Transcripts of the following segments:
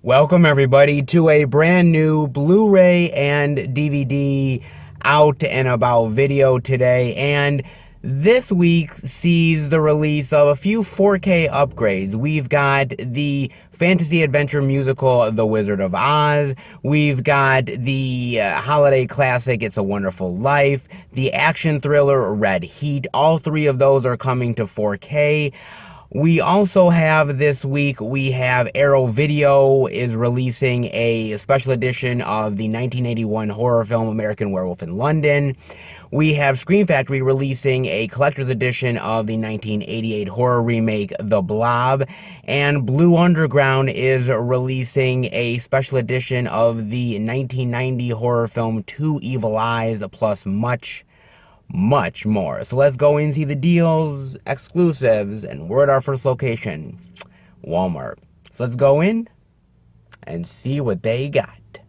Welcome everybody to a brand new Blu-ray and DVD out and about video today, and this week sees the release of a few 4K upgrades. We've got the fantasy adventure musical The Wizard of Oz, we've got the holiday classic It's a Wonderful Life, the action thriller Red Heat. All three of those are coming to 4K. We also have this week, we have Arrow Video is releasing a special edition of the 1981 horror film American Werewolf in London. We have Scream Factory releasing a collector's edition of the 1988 horror remake The Blob. And Blue Underground is releasing a special edition of the 1990 horror film Two Evil Eyes, plus much more. So let's go and see the deals, exclusives, and we're at our first location, Walmart. So let's go in and see what they got.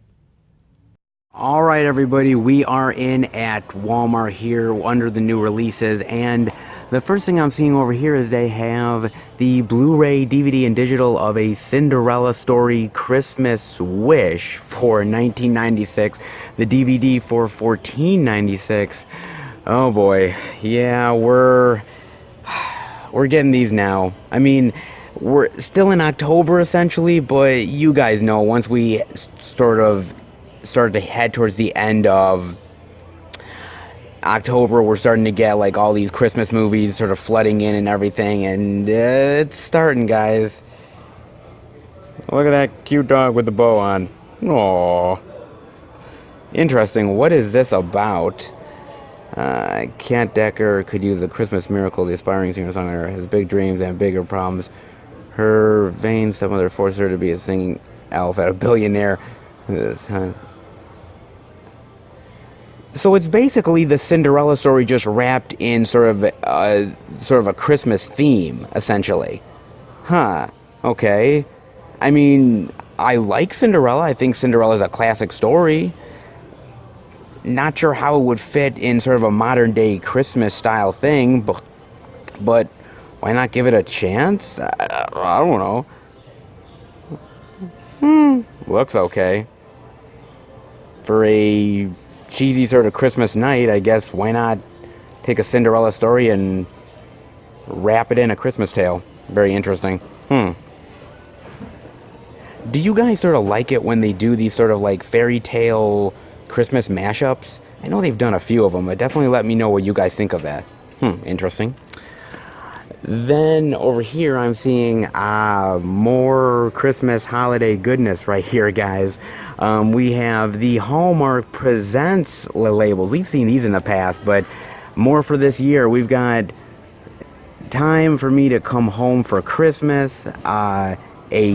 All right, everybody, we are in at Walmart here under the new releases, and the first thing I'm seeing over here is they have the Blu-ray, DVD, and digital of A Cinderella Story Christmas Wish for 1996, the DVD for $14.96. Oh boy, yeah, we're getting these now. I mean, we're still in October essentially, but you guys know once we sort of started to head towards the end of October, we're starting to get like all these Christmas movies sort of flooding in and everything, and it's starting, guys. Look at that cute dog with the bow on. Aww. Interesting, what is this about? Kent Decker could use a Christmas miracle. The aspiring singer-songwriter has big dreams and bigger problems. Her vain stepmother forced her to be a singing elf at a billionaire. So it's basically the Cinderella story just wrapped in sort of a Christmas theme, essentially. Huh. Okay. I mean, I like Cinderella. I think Cinderella is a classic story. Not sure how it would fit in sort of a modern day Christmas style thing, but why not give it a chance? I don't know. Looks okay. For a cheesy sort of Christmas night, I guess why not take a Cinderella story and wrap it in a Christmas tale? Very interesting. Do you guys sort of like it when they do these sort of like fairy tale Christmas mashups? I know they've done a few of them, but definitely let me know what you guys think of that. Interesting. Then over here I'm seeing more Christmas holiday goodness right here, guys. We have the Hallmark Presents labels. We've seen these in the past, but more for this year. We've got Time for Me to Come Home for Christmas, A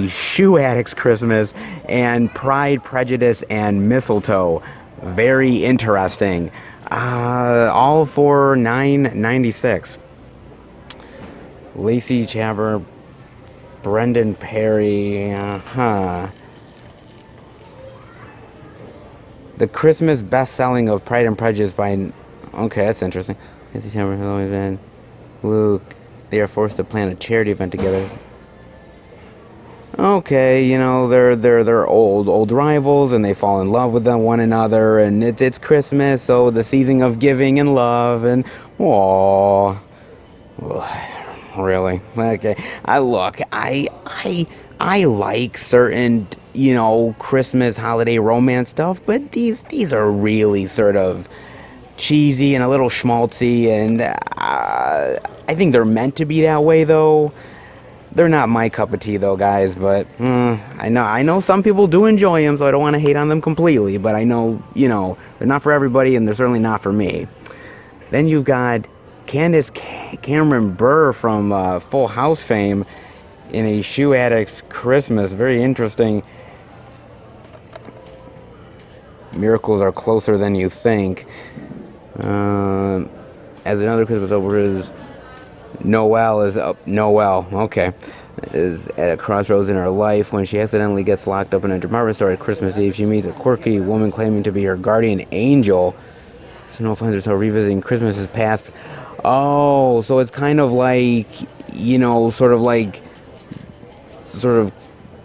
Shoe Addict's Christmas, and Pride, Prejudice, and Mistletoe. Very interesting. All for $9.96. Lacey Chabert, Brendan Perry. The Christmas best-selling of Pride and Prejudice by... Okay, that's interesting. Lacey Chabert has always been Luke. They are forced to plan a charity event together. Okay, you know, they're old rivals, and they fall in love with one another, and it's Christmas, so the season of giving and love, and aww. Really? Okay. I like certain, you know, Christmas holiday romance stuff, but these are really sort of cheesy and a little schmaltzy, and I think they're meant to be that way, though. They're not my cup of tea, though, guys, but I know some people do enjoy them, so I don't want to hate on them completely, but I know, you know, they're not for everybody, and they're certainly not for me. Then you've got Candace Cameron Bure from Full House fame in A Shoe Addict's Christmas. Very interesting. Miracles are closer than you think. As another Christmas over is... Noelle is up. Noelle, okay, is at a crossroads in her life when she accidentally gets locked up in a department store at Christmas Eve. She meets a quirky woman claiming to be her guardian angel. So Noelle finds herself revisiting Christmas's past. Oh, so it's kind of like, you know, sort of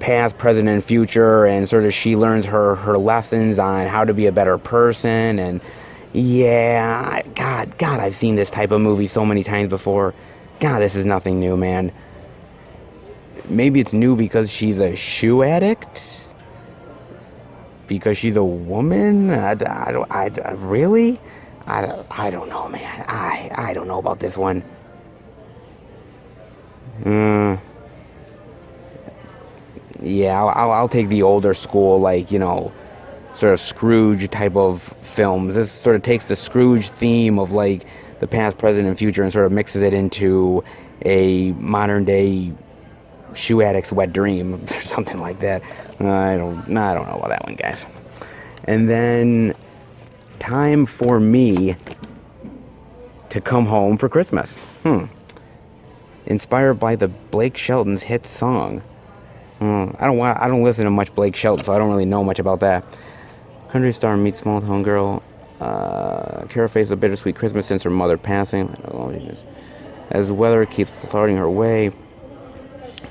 past, present, and future, and sort of she learns her lessons on how to be a better person. And yeah, God, I've seen this type of movie so many times before. God, this is nothing new, man. Maybe it's new because she's a shoe addict? Because she's a woman? Really? I don't know, man. I don't know about this one. Yeah, I'll take the older school, like, sort of Scrooge type of films. This sort of takes the Scrooge theme of, like, the past, present, and future and sort of mixes it into a modern day shoe addict's wet dream or something like that. I don't know about that one, guys. And then Time for Me to Come Home for Christmas. Inspired by the Blake Shelton's hit song. I don't listen to much Blake Shelton, so I don't really know much about that. Country star meets small town girl. Kara faces a bittersweet Christmas since her mother passing. As weather keeps starting her way.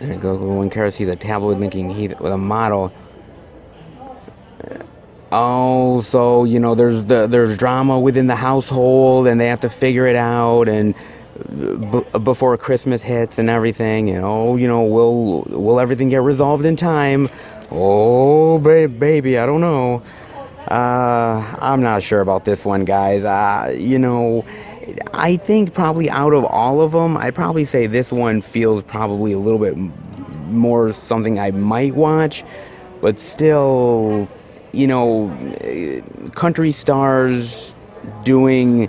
There you go. When Kara sees a tabloid linking heat with a model. Oh, so there's drama within the household, and they have to figure it out, and before Christmas hits and everything, will everything get resolved in time? Oh, baby, I don't know. I'm not sure about this one, guys. I think probably out of all of them, I'd probably say this one feels probably a little bit more something I might watch, but still, country stars doing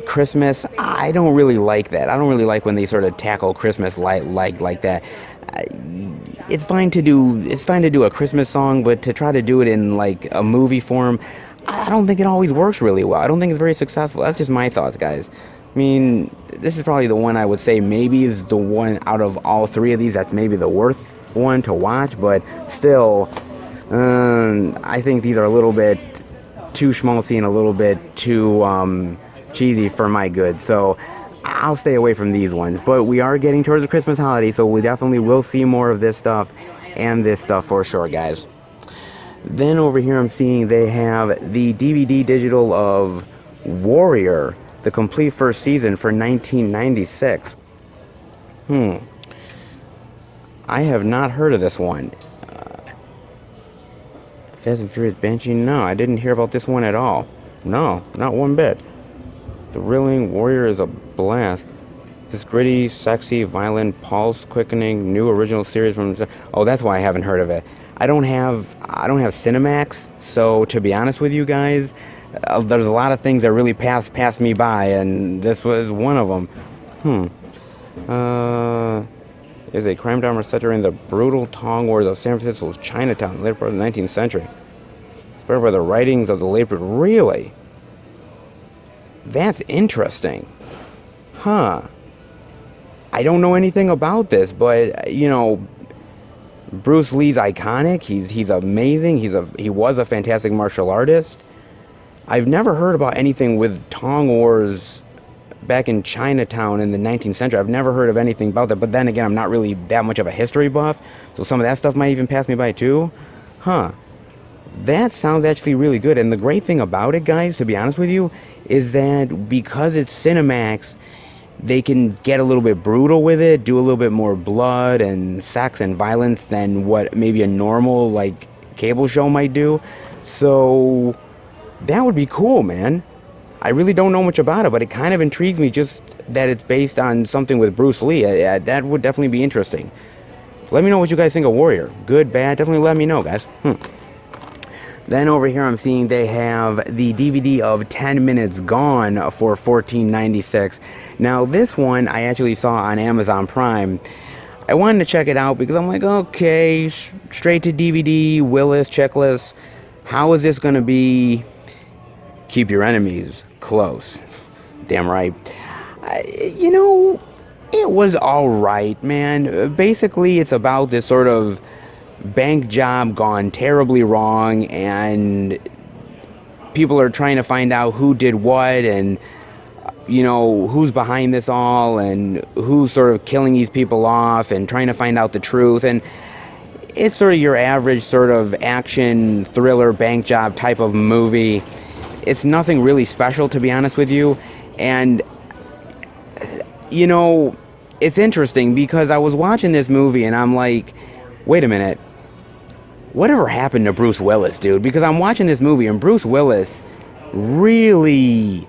Christmas, I don't really like that. I don't really like when they sort of tackle Christmas like that. It's fine to do a Christmas song, but to try to do it in like a movie form, I don't think it always works really well. I don't think it's very successful. That's just my thoughts, guys. I mean, this is probably the one I would say maybe is the one out of all three of these that's maybe the worst one to watch, but still, I think these are a little bit too schmaltzy and a little bit too cheesy for my good. So I'll stay away from these ones. But we are getting towards the Christmas holiday, so we definitely will see more of this stuff and this stuff for sure, guys. Then over here I'm seeing they have the DVD digital of Warrior, the complete first season for 1996. I have not heard of this one. Fast and Furious Banshee? No, I didn't hear about this one at all. No, not one bit. Thrilling Warrior is a blast. This gritty, sexy, violent, pulse-quickening, new original series from... Oh, that's why I haven't heard of it. I don't have Cinemax, so to be honest with you guys, there's a lot of things that really passed me by, and this was one of them. Is a crime drama set during the brutal Tong Wars of San Francisco's Chinatown, late part of the 19th century. Inspired by the writings of the late... Really? That's interesting. I don't know anything about this, but, Bruce Lee's iconic. He's amazing. He was a fantastic martial artist. I've never heard about anything with Tong Wars back in Chinatown in the 19th century. I've never heard of anything about that. But then again, I'm not really that much of a history buff, so some of that stuff might even pass me by too. That sounds actually really good. And the great thing about it, guys, to be honest with you, is that because it's Cinemax, they can get a little bit brutal with it, do a little bit more blood and sex and violence than what maybe a normal, like, cable show might do. So that would be cool, man. I really don't know much about it, but it kind of intrigues me just that it's based on something with Bruce Lee. That would definitely be interesting. Let me know what you guys think of Warrior. Good, bad, definitely let me know, guys. Then over here I'm seeing they have the DVD of 10 Minutes Gone for $14.96. Now this one I actually saw on Amazon Prime. I wanted to check it out because I'm like, okay, straight to DVD, Willis, checklist. How is this going to be? Keep your enemies close. Damn right. It was alright, man. Basically, it's about this sort of bank job gone terribly wrong, and people are trying to find out who did what, and who's behind this all and who's sort of killing these people off and trying to find out the truth. And it's sort of your average sort of action thriller bank job type of movie. It's nothing really special, to be honest with you. And it's interesting because I was watching this movie and I'm like, wait a minute, whatever happened to Bruce Willis, dude? Because I'm watching this movie and Bruce Willis really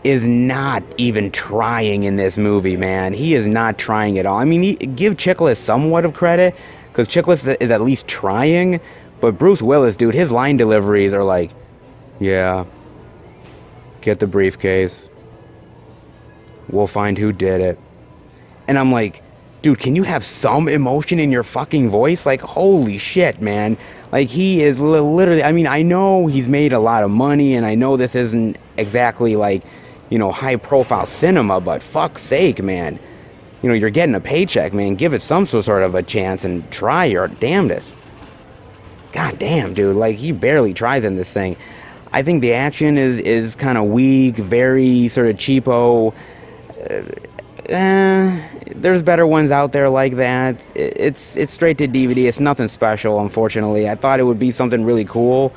is not even trying in this movie, man. He is not trying at all. I mean, give Chiklis somewhat of credit, because Chiklis is at least trying, but Bruce Willis, dude, his line deliveries are like, yeah, get the briefcase. We'll find who did it. And I'm like, dude, can you have some emotion in your fucking voice? Like, holy shit, man. Like, he is literally, I mean, I know he's made a lot of money, and I know this isn't exactly like, high-profile cinema, but fuck's sake, man. You're getting a paycheck, man. Give it some sort of a chance and try your damnedest. God damn, dude. Like, he barely tries in this thing. I think the action is kind of weak, very sort of cheapo. There's better ones out there like that. It's straight to DVD. It's nothing special, unfortunately. I thought it would be something really cool,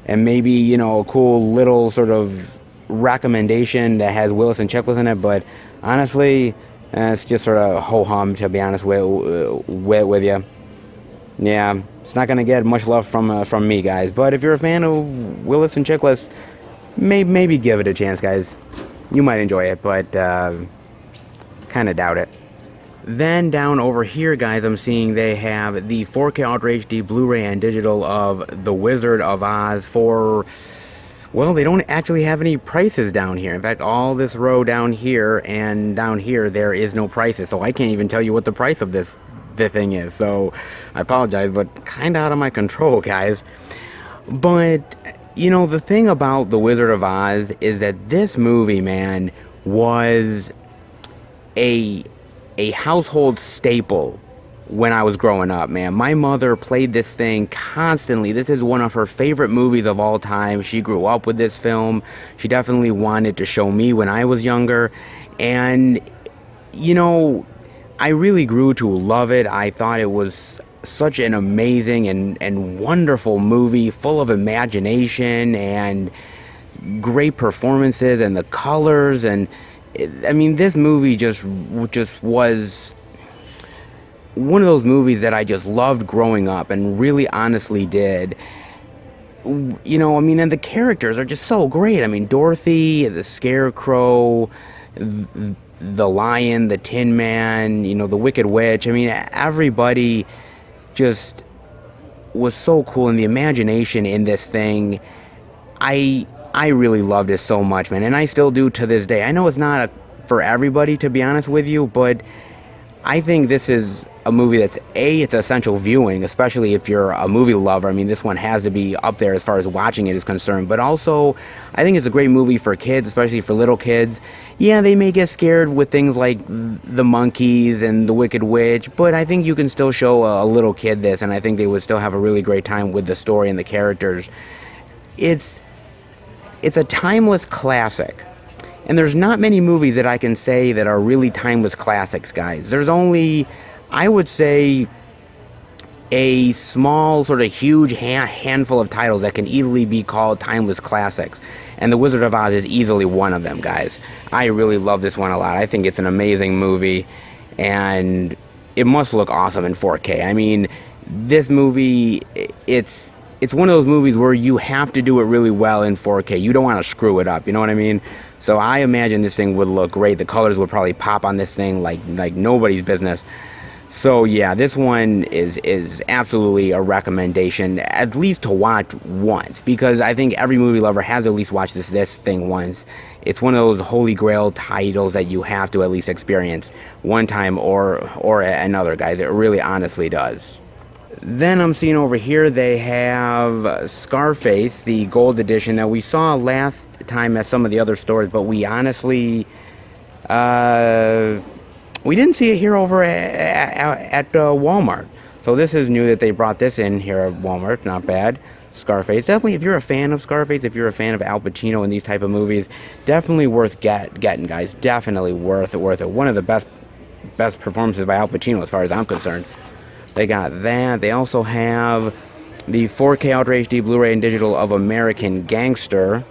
and maybe, a cool little sort of recommendation that has Willis and Chiklis in it, but honestly, it's just sort of ho-hum, to be honest with you. Yeah, it's not going to get much love from me, guys, but if you're a fan of Willis and Chiklis, maybe give it a chance, guys. You might enjoy it, but kind of doubt it. Then down over here, guys, I'm seeing they have the 4K Ultra HD Blu-ray and digital of The Wizard of Oz for, well, they don't actually have any prices down here. In fact, all this row down here and down here, there is no prices. So I can't even tell you what the price of the thing is. So I apologize, but kind of out of my control, guys. But, the thing about The Wizard of Oz is that this movie, man, was a household staple when I was growing up, man. My mother played this thing constantly. This is one of her favorite movies of all time. She grew up with this film. She definitely wanted to show me when I was younger. And, I really grew to love it. I thought it was such an amazing and wonderful movie, full of imagination and great performances and the colors. And I mean, this movie just was one of those movies that I just loved growing up, and really honestly did. I mean, and the characters are just so great. I mean, Dorothy, the Scarecrow, the Lion, the Tin Man, the Wicked Witch. I mean, everybody just was so cool, and the imagination in this thing, I really loved it so much, man, and I still do to this day. I know it's not for everybody, to be honest with you, but I think this is a movie that's, it's essential viewing, especially if you're a movie lover. I mean, this one has to be up there as far as watching it is concerned, but also, I think it's a great movie for kids, especially for little kids. Yeah, they may get scared with things like the monkeys and the Wicked Witch, but I think you can still show a little kid this, and I think they would still have a really great time with the story and the characters. It's a timeless classic. And there's not many movies that I can say that are really timeless classics, guys. There's only, I would say, a small, sort of huge handful of titles that can easily be called timeless classics. And The Wizard of Oz is easily one of them, guys. I really love this one a lot. I think it's an amazing movie. And it must look awesome in 4K. I mean, this movie, it's one of those movies where you have to do it really well in 4K. You don't want to screw it up, you know what I mean? So I imagine this thing would look great. The colors would probably pop on this thing like nobody's business. So yeah, this one is absolutely a recommendation, at least to watch once, because I think every movie lover has at least watched this thing once. It's one of those holy grail titles that you have to at least experience one time or another, guys. It really honestly does. Then I'm seeing over here they have Scarface, the gold edition that we saw last time at some of the other stores, but we honestly, we didn't see it here over at Walmart. So this is new that they brought this in here at Walmart, not bad. Scarface. Definitely, if you're a fan of Scarface, if you're a fan of Al Pacino and these type of movies, definitely worth getting, guys. Definitely worth it. One of the best performances by Al Pacino, as far as I'm concerned. They got that. They also have the 4K Ultra HD Blu-ray and digital of American Gangster.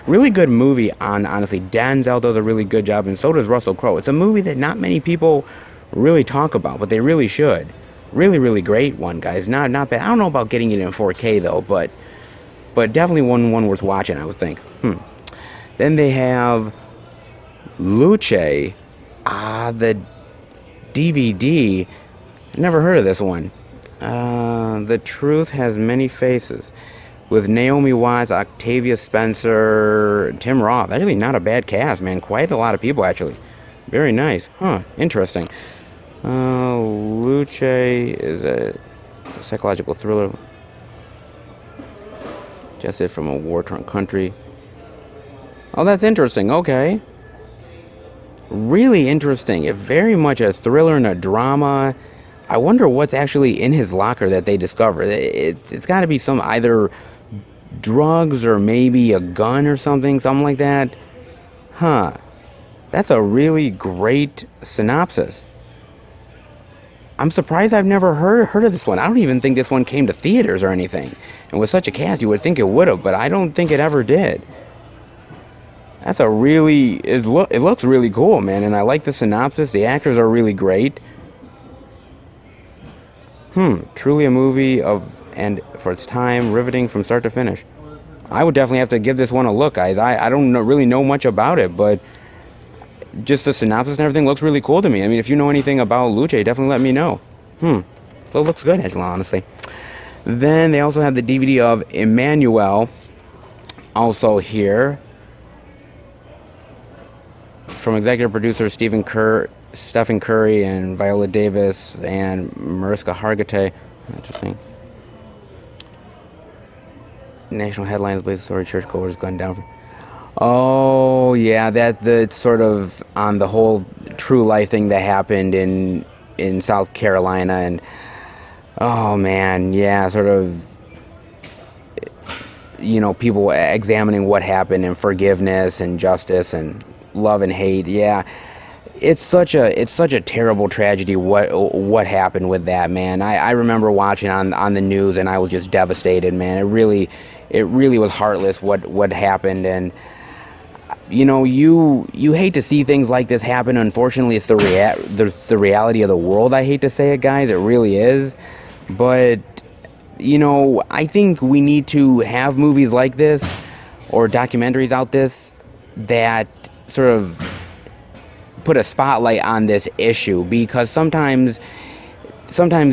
Really good movie. Honestly, Denzel does a really good job, and so does Russell Crowe. It's a movie that not many people really talk about, but they really should. Really, really great one, guys. Not bad. I don't know about getting it in 4K though, but definitely one worth watching, I would think. Then they have Luce, the DVD. Never heard of this one. The Truth Has Many Faces, with Naomi Watts, Octavia Spencer, Tim Roth. Actually, not a bad cast, man. Quite a lot of people, actually. Very nice. Interesting. Luce is a psychological thriller. Justice from a war-torn country. Oh, that's interesting. Okay. Really interesting. Very much a thriller and a drama. I wonder what's actually in his locker that they discover. It's got to be some either drugs or maybe a gun or something like that. That's a really great synopsis. I'm surprised I've never heard of this one. I don't even think this one came to theaters or anything. And with such a cast, you would think it would have, but I don't think it ever did. That's a really... It looks really cool, man, and I like the synopsis. The actors are really great. Truly a movie and for its time, riveting from start to finish. I would definitely have to give this one a look, guys. I don't really know much about it, but just the synopsis and everything looks really cool to me. I mean, if you know anything about Luce, definitely let me know. So it looks good, Angela, honestly. Then they also have the DVD of Emmanuel, also here, from executive producers Stephen Curry and Viola Davis and Mariska Hargitay. Interesting. National headlines: Blaze story, churchgoers gunned down. Oh yeah, that's the sort of on the whole true life thing that happened in South Carolina, and oh man, yeah, sort of, people examining what happened and forgiveness and justice and love and hate. Yeah, it's such a terrible tragedy what happened with that, man. I remember watching on the news, and I was just devastated, man. It really was heartless what happened, and you hate to see things like this happen. Unfortunately, it's the reality of the world. I hate to say it, guys. It really is. But I think we need to have movies like this or documentaries out this that sort of put a spotlight on this issue, because sometimes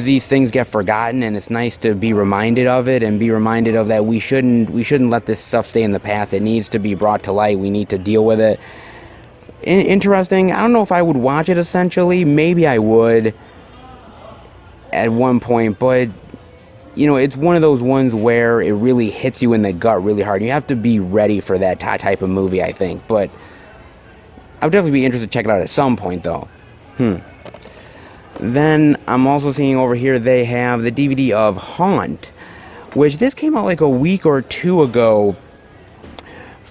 these things get forgotten, and it's nice to be reminded of it and be reminded of that we shouldn't let this stuff stay in the past. It needs to be brought to light. We need to deal with it. Interesting. I don't know if I would watch it, essentially. Maybe I would at one point, but it's one of those ones where it really hits you in the gut really hard. You have to be ready for that type of movie, I think. But I would definitely be interested to check it out at some point, though. Then I'm also seeing over here they have the DVD of Haunt, which this came out like a week or two ago,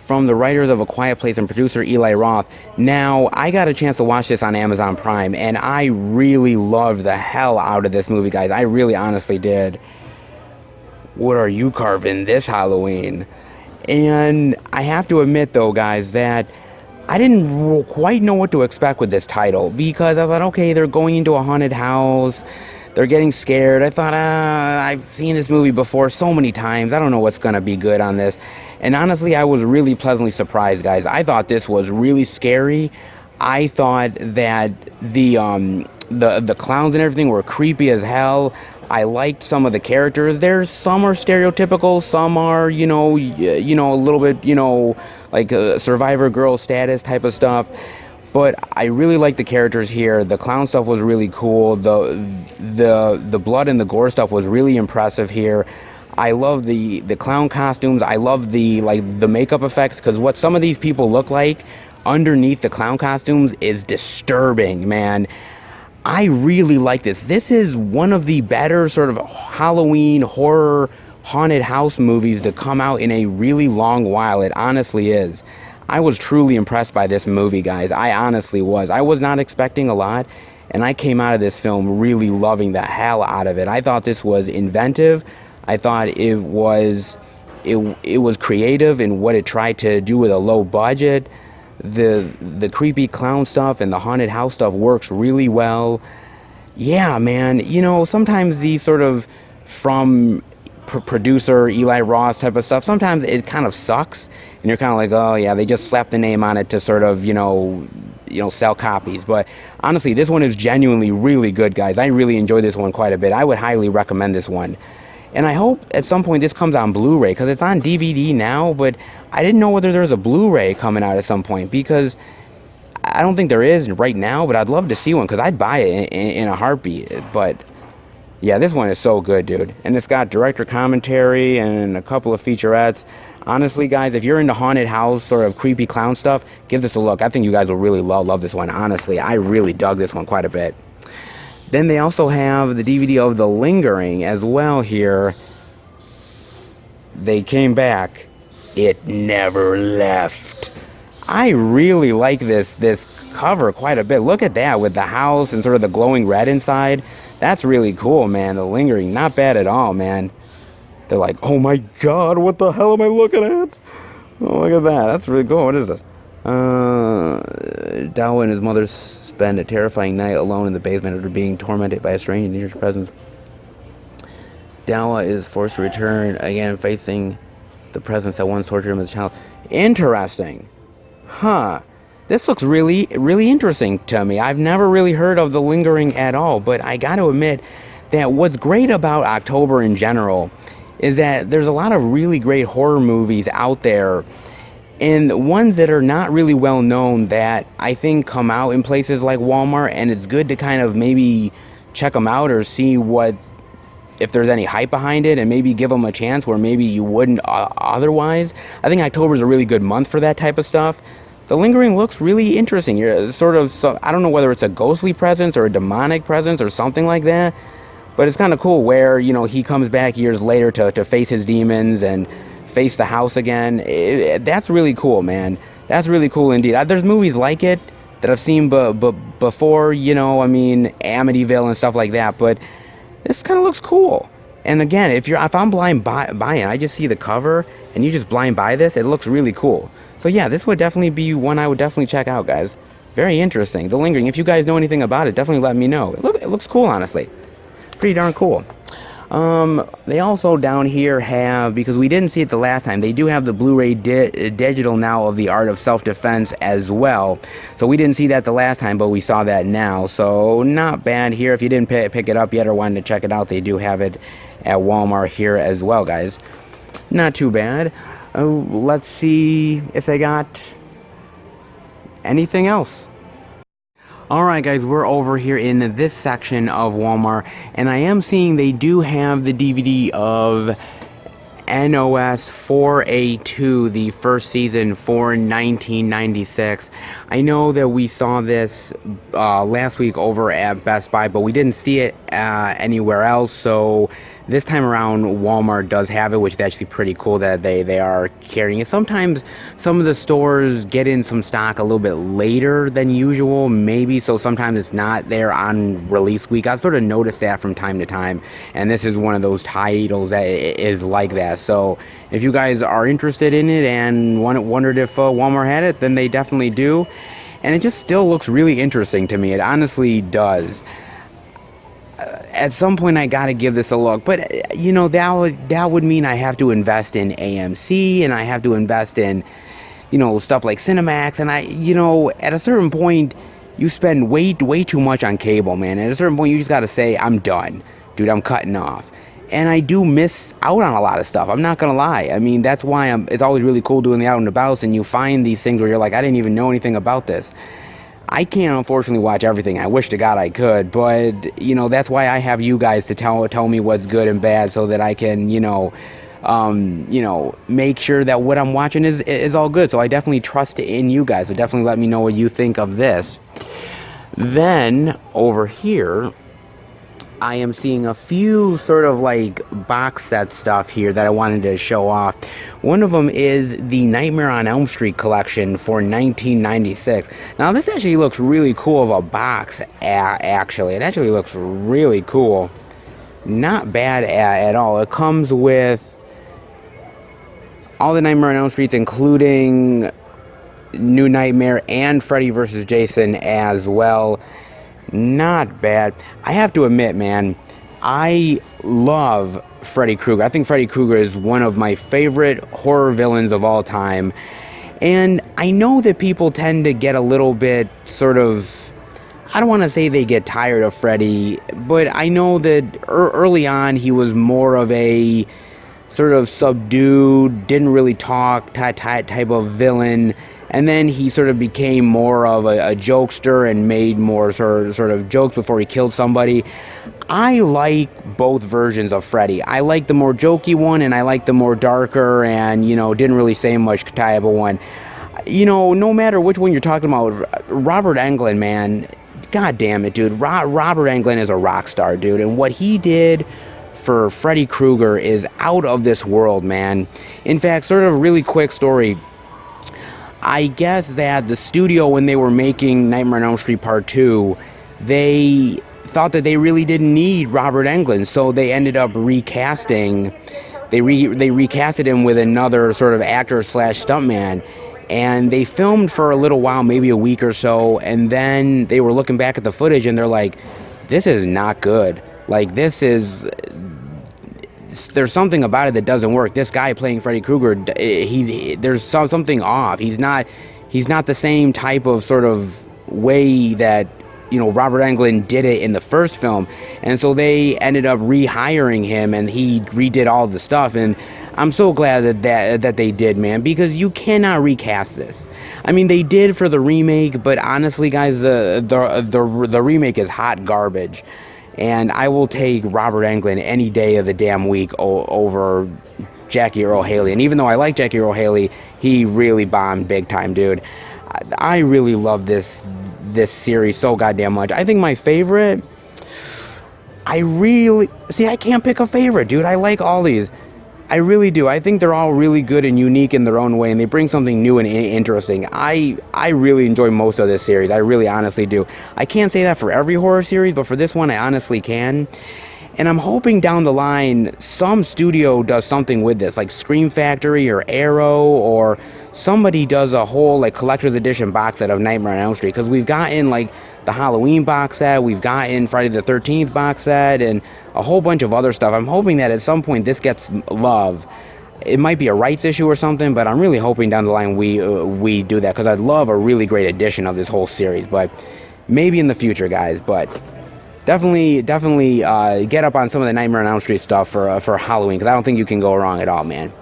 from the writers of A Quiet Place and producer Eli Roth. Now, I got a chance to watch this on Amazon Prime, and I really loved the hell out of this movie, guys. I really honestly did. What are you carving this Halloween? And I have to admit, though, guys, that I didn't quite know what to expect with this title, because I thought, okay, they're going into a haunted house, they're getting scared. I thought, I've seen this movie before so many times, I don't know what's going to be good on this. And honestly, I was really pleasantly surprised, guys. I thought this was really scary. I thought that the clowns and everything were creepy as hell. I liked some of the characters. Some are stereotypical, some are, a little bit, like a Survivor girl status type of stuff. But I really liked the characters here. The clown stuff was really cool. The blood and the gore stuff was really impressive here. I love the clown costumes. I love the makeup effects, because what some of these people look like underneath the clown costumes is disturbing, man. I really like this. This is one of the better sort of Halloween horror haunted house movies to come out in a really long while. It honestly is. I was truly impressed by this movie, guys. I honestly was. I was not expecting a lot, and I came out of this film really loving the hell out of it. I thought this was inventive. I thought it was creative in what it tried to do with a low budget. The creepy clown stuff and the haunted house stuff works really well. Yeah, man. You know, sometimes these sort of from producer Eli Roth type of stuff, sometimes it kind of sucks, and you're kind of like, oh yeah, they just slapped the name on it to sort of, sell copies. But honestly, this one is genuinely really good, guys. I really enjoyed this one quite a bit. I would highly recommend this one. And I hope at some point this comes on Blu-ray, because it's on DVD now, but I didn't know whether there's a Blu-ray coming out at some point, because I don't think there is right now, but I'd love to see one, because I'd buy it in a heartbeat. But yeah, this one is so good, dude. And it's got director commentary and a couple of featurettes. Honestly, guys, if you're into haunted house, sort of creepy clown stuff, give this a look. I think you guys will really love this one. Honestly, I really dug this one quite a bit. Then they also have the DVD of The Lingering as well here. They came back. It never left. I really like this cover quite a bit. Look at that with the house and sort of the glowing red inside. That's really cool, man. The Lingering, not bad at all, man. They're like, oh my god, what the hell am I looking at? Oh, look at that. That's really cool. What is this? Dawa and his mother spend a terrifying night alone in the basement after being tormented by a strange and dangerous presence. Dawa is forced to return again, facing the presence that once tortured him as a child. Interesting. Huh. This looks really, really interesting to me. I've never really heard of The Lingering at all, but I got to admit that what's great about October in general is that there's a lot of really great horror movies out there, and ones that are not really well known that I think come out in places like Walmart, and it's good to kind of maybe check them out or see if there's any hype behind it, and maybe give them a chance where maybe you wouldn't otherwise. I think October is a really good month for that type of stuff. The Lingering looks really interesting. You're sort of, I don't know whether it's a ghostly presence or a demonic presence or something like that, but it's kind of cool where, he comes back years later to face his demons and face the house again. That's really cool, man. That's really cool indeed. There's movies like it that I've seen before, Amityville and stuff like that, but this kind of looks cool. And again, if I'm blind buying, I just see the cover and you just blind buy this, it looks really cool. So yeah, this would definitely be one I would definitely check out, guys. Very interesting. The Lingering. If you guys know anything about it, definitely let me know. It looks cool, honestly. Pretty darn cool. They also down here have, because we didn't see it the last time, they do have the Blu-ray digital now of The Art of Self-Defense as well. So we didn't see that the last time, but we saw that now. So not bad here. If you didn't pick it up yet or wanted to check it out, they do have it at Walmart here as well, guys. Not too bad. Let's see if they got anything else. Alright guys, we're over here in this section of Walmart, and I am seeing they do have the DVD of NOS 4A2, the first season for 1996. I know that we saw this last week over at Best Buy, but we didn't see it anywhere else, so this time around Walmart does have it, which is actually pretty cool that they are carrying it. Sometimes some of the stores get in some stock a little bit later than usual, maybe, so sometimes it's not there on release week. I've sort of noticed that from time to time, and this is one of those titles that is like that. So if you guys are interested in it and wondered if Walmart had it, then they definitely do. And it just still looks really interesting to me. It honestly does. At some point I gotta give this a look, but that would mean I have to invest in AMC, and I have to invest in stuff like Cinemax, and at a certain point you spend way too much on cable, man. At a certain point you just gotta say, I'm done, dude, I'm cutting off. And I do miss out on a lot of stuff, I'm not gonna lie. I mean, that's why it's always really cool doing the out and abouts, and you find these things where you're like, I didn't even know anything about this. I can't unfortunately watch everything. I wish to God I could, but that's why I have you guys to tell me what's good and bad, so that I can make sure that what I'm watching is all good. So I definitely trust in you guys. So definitely let me know what you think of this. Then over here I am seeing a few sort of like box set stuff here that I wanted to show off. One of them is the Nightmare on Elm Street collection for 1996. Now this actually looks really cool of a box, actually. It actually looks really cool. Not bad at all. It comes with all the Nightmare on Elm Streets, including New Nightmare and Freddy vs. Jason as well. Not bad. I have to admit, man, I love Freddy Krueger. I think Freddy Krueger is one of my favorite horror villains of all time. And I know that people tend to get a little bit sort of, I don't want to say they get tired of Freddy, but I know that early on he was more of a sort of subdued, didn't really talk type of villain. And then he sort of became more of a jokester and made more sort of jokes before he killed somebody. I like both versions of Freddy. I like the more jokey one, and I like the more darker and, you know, didn't really say much type of one. You know, no matter which one you're talking about, Robert Englund, man, god damn it, dude. Robert Englund is a rock star, dude. And what he did for Freddy Krueger is out of this world, man. In fact, sort of a really quick story. I guess that the studio, when they were making Nightmare on Elm Street Part 2, they thought that they really didn't need Robert Englund, so they ended up recasting. They recasted him with another sort of actor slash stuntman, and they filmed for a little while, maybe a week or so, and then they were looking back at the footage and they're like, this is not good. Like, there's something about it that doesn't work. This guy playing Freddy Krueger, there's something off. He's not the same type of sort of way that, you know, Robert Englund did it in the first film. And so they ended up rehiring him, and he redid all the stuff. And I'm so glad that they did, man, because you cannot recast this. I mean, they did for the remake, but honestly, guys, the remake is hot garbage. And I will take Robert Englund any day of the damn week over Jackie Earle Haley. And even though I like Jackie Earle Haley, he really bombed big time, dude. I really love this series so goddamn much. I think my favorite, I can't pick a favorite, dude. I like all these. I really do. I think they're all really good and unique in their own way, and they bring something new and interesting. I really enjoy most of this series. I really honestly do. I can't say that for every horror series, but for this one I honestly can. And I'm hoping down the line some studio does something with this, like Scream Factory or Arrow, or somebody does a whole like collector's edition box set of Nightmare on Elm Street, because we've gotten like the Halloween box set, we've gotten Friday the 13th box set, and a whole bunch of other stuff. I'm hoping that at some point this gets love. It might be a rights issue or something, but I'm really hoping down the line we do that, because I'd love a really great edition of this whole series. But maybe in the future, guys. But definitely get up on some of the Nightmare on Elm Street stuff for Halloween, because I don't think you can go wrong at all, man.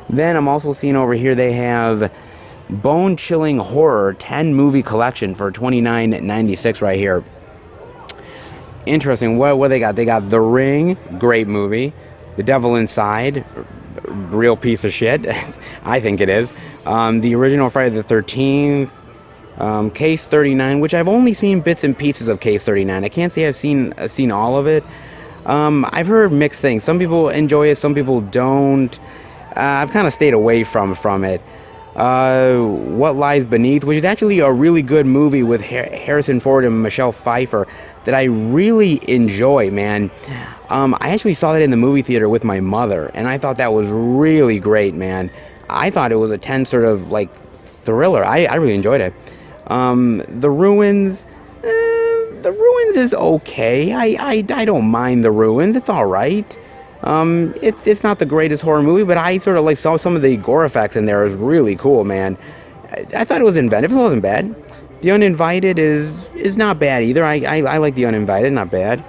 Then I'm also seeing over here they have Bone Chilling Horror 10 movie collection for $29.96 right here. Interesting. What they got? They got The Ring, great movie. The Devil Inside, real piece of shit. I think it is. The original Friday the 13th. Case 39, which I've only seen bits and pieces of Case 39. I can't say I've seen all of it. I've heard mixed things. Some people enjoy it, some people don't. I've kind of stayed away from it. What Lies Beneath, which is actually a really good movie with Harrison Ford and Michelle Pfeiffer that I really enjoy, man. I actually saw that in the movie theater with my mother, and I thought that was really great, man. I thought it was a tense sort of like thriller. I really enjoyed it. The Ruins is okay. I don't mind The Ruins. It's all right. It's not the greatest horror movie, but I sort of like saw some of the gore effects in there. It was really cool, man. I thought it was inventive. It wasn't bad. The Uninvited is not bad either. I like The Uninvited, not bad.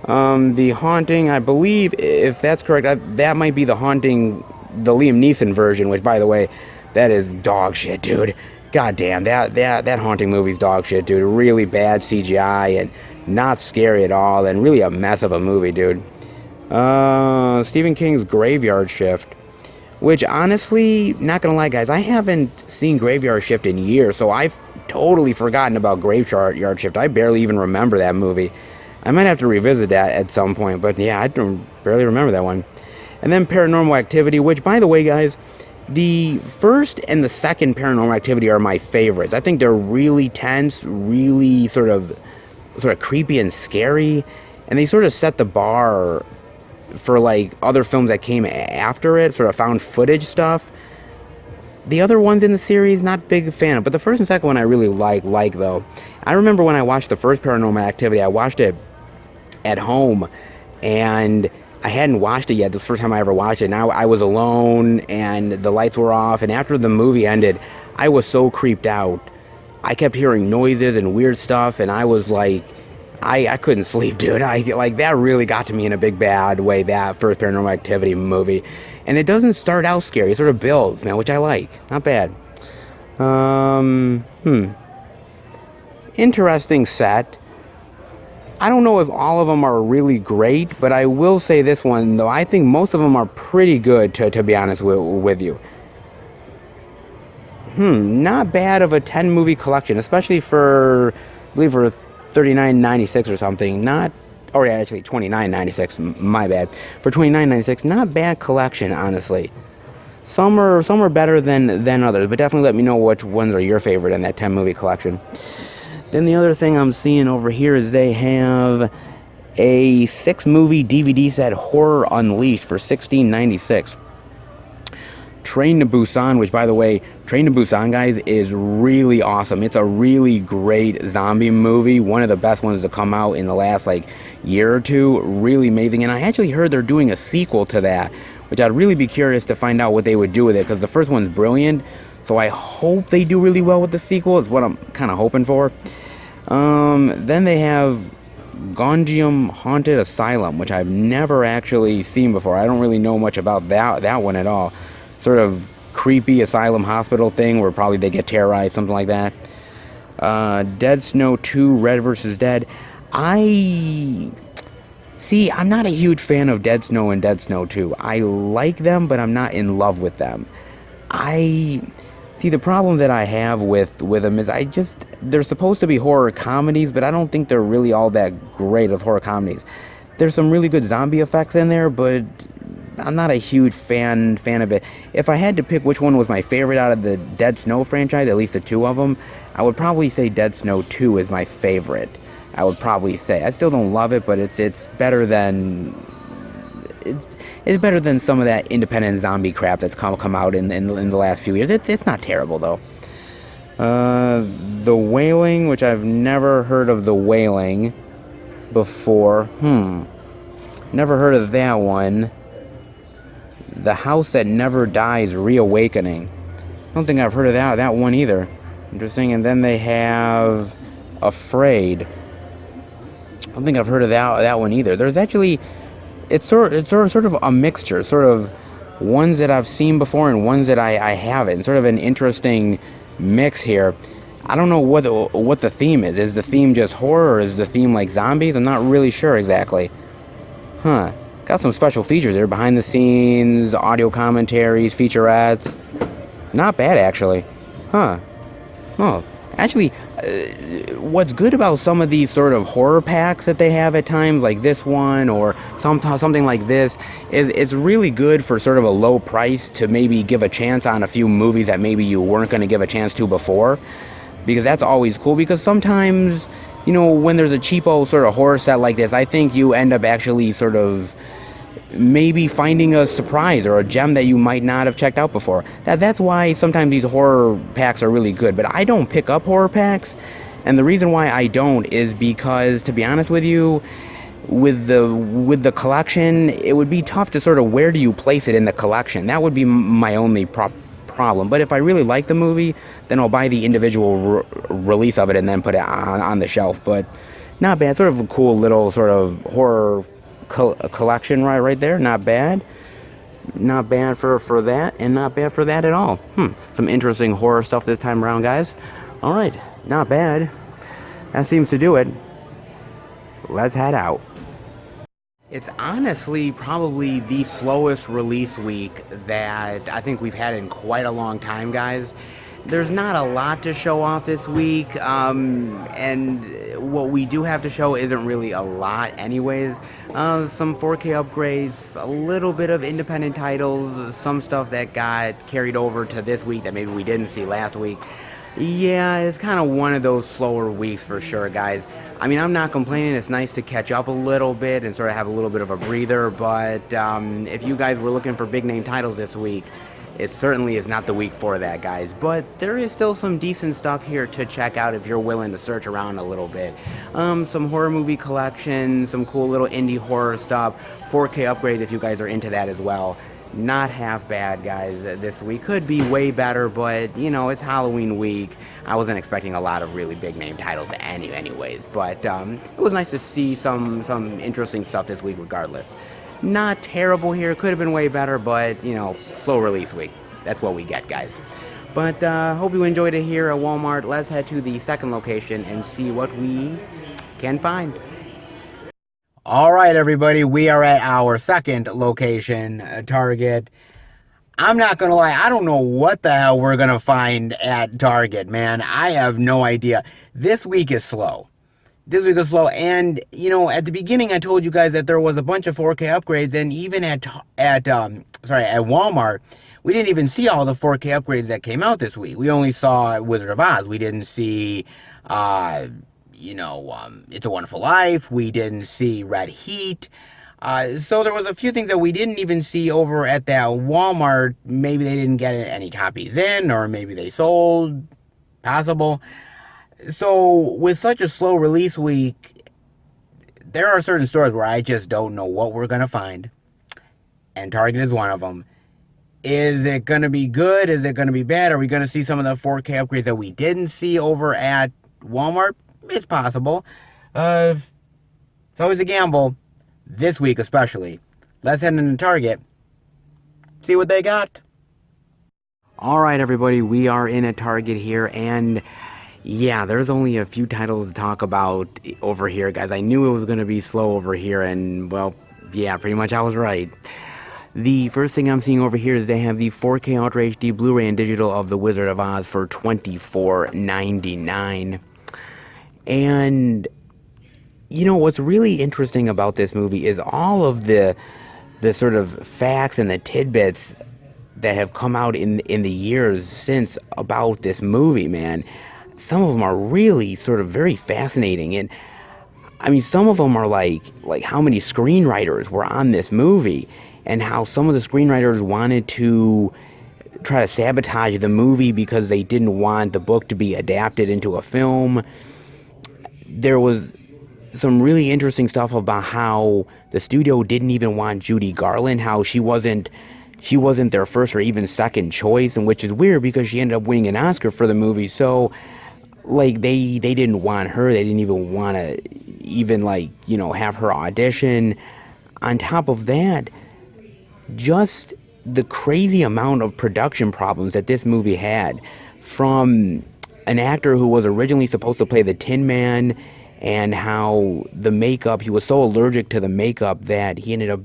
The Haunting, I believe, if that's correct, that might be The Haunting, the Liam Neeson version, which, by the way, that is dog shit, dude. God damn, that Haunting movie's dog shit, dude. Really bad CGI and not scary at all, and really a mess of a movie, dude. Stephen King's Graveyard Shift, which honestly, not gonna lie, guys, I haven't seen Graveyard Shift in years, so I've totally forgotten about Graveyard Shift. I barely even remember that movie. I might have to revisit that at some point, but yeah, I don't barely remember that one. And then Paranormal Activity, which, by the way, guys, the first and the second Paranormal Activity are my favorites. I think they're really tense, really sort of creepy and scary, and they sort of set the bar for like other films that came after it, sort of found footage stuff. The other ones in the series, not big fan of, but the first and second one I really like though. I remember when I watched the first Paranormal Activity, I watched it at home, and I hadn't watched it yet. This is the first time I ever watched it. Now I was alone, and the lights were off, and after the movie ended, I was so creeped out. I kept hearing noises and weird stuff, and I was like, I couldn't sleep, dude. That really got to me in a big bad way, that first Paranormal Activity movie. And it doesn't start out scary, it sort of builds, man, which I like. Not bad. Interesting set. I don't know if all of them are really great, but I will say this one, though. I think most of them are pretty good, to be honest with you. Not bad of a 10 movie collection, especially for, I believe, for $39.96 or something. Or yeah, actually $29.96. My bad. For $29.96, not bad collection, honestly. Some are better than others, but definitely let me know which ones are your favorite in that 10 movie collection. Then the other thing I'm seeing over here is they have a 6-movie DVD set, Horror Unleashed, for $16.96. Train to Busan, which, by the way, Train to Busan, guys, is really awesome. It's a really great zombie movie. One of the best ones to come out in the last, year or two. Really amazing. And I actually heard they're doing a sequel to that, which I'd really be curious to find out what they would do with it, because the first one's brilliant. So I hope they do really well with the sequel, is what I'm kind of hoping for. Then they have Gonjiam Haunted Asylum, which I've never actually seen before. I don't really know much about that one at all. Sort of creepy asylum hospital thing where probably they get terrorized, something like that. Dead Snow 2, Red vs. Dead. I'm not a huge fan of Dead Snow and Dead Snow 2. I like them, but I'm not in love with them. The problem that I have with them is they're supposed to be horror comedies, but I don't think they're really all that great of horror comedies. There's some really good zombie effects in there, but I'm not a huge fan of it. If I had to pick which one was my favorite out of the Dead Snow franchise, at least the two of them, I would probably say Dead Snow 2 is my favorite. I would probably say. I still don't love it, but it's better than it's better than some of that independent zombie crap that's come out in the last few years. It's not terrible though. The Wailing, which I've never heard of The Wailing before. Never heard of that one. The House That Never Dies, Reawakening. I don't think I've heard of that one either. Interesting. And then they have Afraid. I don't think I've heard of that one either. There's actually, it's sort of a mixture, sort of ones that I've seen before and ones that I haven't. Sort of an interesting mix here. I don't know what the theme is. Is the theme just horror, or is the theme like zombies? I'm not really sure exactly. Got some special features there, behind the scenes, audio commentaries, featurettes. Not bad, actually. Actually, what's good about some of these sort of horror packs that they have at times, like this one or something like this, is it's really good for sort of a low price to maybe give a chance on a few movies that maybe you weren't going to give a chance to before. Because that's always cool, because sometimes, when there's a cheapo sort of horror set like this, I think you end up actually sort of maybe finding a surprise or a gem that you might not have checked out before. That's why sometimes these horror packs are really good. But I don't pick up horror packs, and the reason why I don't is because, to be honest with you, with the collection, it would be tough to sort of, where do you place it in the collection? That would be my only problem. But if I really like the movie, then I'll buy the individual release of it and then put it on the shelf. But not bad. Sort of a cool little sort of horror collection right there. Not bad for that, and not bad for that at all. Some interesting horror stuff this time around, guys. All right, not bad. That seems to do it. Let's head out. It's honestly probably the slowest release week that I think we've had in quite a long time, guys. There's not a lot to show off this week, and what we do have to show isn't really a lot anyways. Some 4K upgrades, a little bit of independent titles, some stuff that got carried over to this week that maybe we didn't see last week. Yeah, it's kind of one of those slower weeks for sure, guys. I mean, I'm not complaining. It's nice to catch up a little bit and sort of have a little bit of a breather, but if you guys were looking for big name titles this week, it certainly is not the week for that, guys. But there is still some decent stuff here to check out if you're willing to search around a little bit. Some horror movie collections, some cool little indie horror stuff, 4K upgrades if you guys are into that as well. Not half bad, guys. This week could be way better, but you know, it's Halloween week. I wasn't expecting a lot of really big name titles anyways, but it was nice to see some interesting stuff this week regardless. Not terrible here, could have been way better, but you know, slow release week. That's what we get, guys. But hope you enjoyed it here at Walmart. Let's head to the second location and see what we can find. All right, everybody, we are at our second location, Target. I'm not going to lie, I don't know what the hell we're going to find at Target, man. I have no idea. This week is slow. And, you know, at the beginning I told you guys that there was a bunch of 4K upgrades, and even at Walmart, we didn't even see all the 4K upgrades that came out this week. We only saw Wizard of Oz. We didn't see It's a Wonderful Life. We didn't see Red Heat. So there was a few things that we didn't even see over at that Walmart. Maybe they didn't get any copies in, or maybe they sold. Possible. So with such a slow release week, there are certain stores where I just don't know what we're going to find. And Target is one of them. Is it going to be good? Is it going to be bad? Are we going to see some of the 4K upgrades that we didn't see over at Walmart? It's possible. It's always a gamble. This week especially. Let's head into Target. See what they got. Alright, everybody. We are in a Target here. And yeah, there's only a few titles to talk about over here, guys. I knew it was going to be slow over here. And, well, yeah, pretty much I was right. The first thing I'm seeing over here is they have the 4K Ultra HD Blu-ray and digital of The Wizard of Oz for $24.99. And, you know, what's really interesting about this movie is all of the sort of facts and the tidbits that have come out in the years since about this movie, man. Some of them are really sort of very fascinating. And, I mean, some of them are like how many screenwriters were on this movie, and how some of the screenwriters wanted to try to sabotage the movie because they didn't want the book to be adapted into a film. There was some really interesting stuff about how the studio didn't even want Judy Garland, how she wasn't their first or even second choice, and which is weird because she ended up winning an Oscar for the movie. So, like, they didn't want her. They didn't even want to have her audition. On top of that, just the crazy amount of production problems that this movie had, from an actor who was originally supposed to play the Tin Man, and how the makeup, he was so allergic to the makeup that he ended up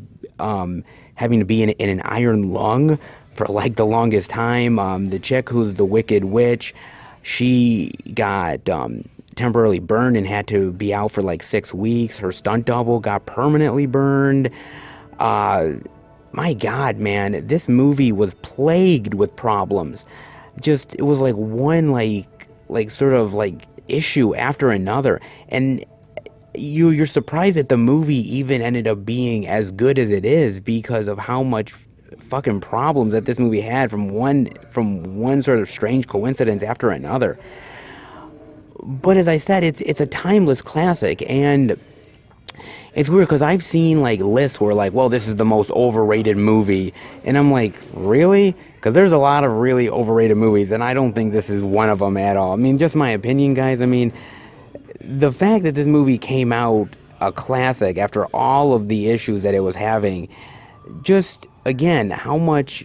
having to be in an iron lung for like the longest time. The chick who's the Wicked Witch, she got temporarily burned and had to be out for like 6 weeks. Her stunt double got permanently burned. My God, man, this movie was plagued with problems. It was like one sort of issue after another, and you're surprised that the movie even ended up being as good as it is because of how much fucking problems that this movie had from one sort of strange coincidence after another. But as I said, it's a timeless classic, and it's weird because I've seen lists where well, this is the most overrated movie, and I'm like, really? Because there's a lot of really overrated movies, and I don't think this is one of them at all. I mean, just my opinion, guys. I mean, the fact that this movie came out a classic after all of the issues that it was having, just, again, how much,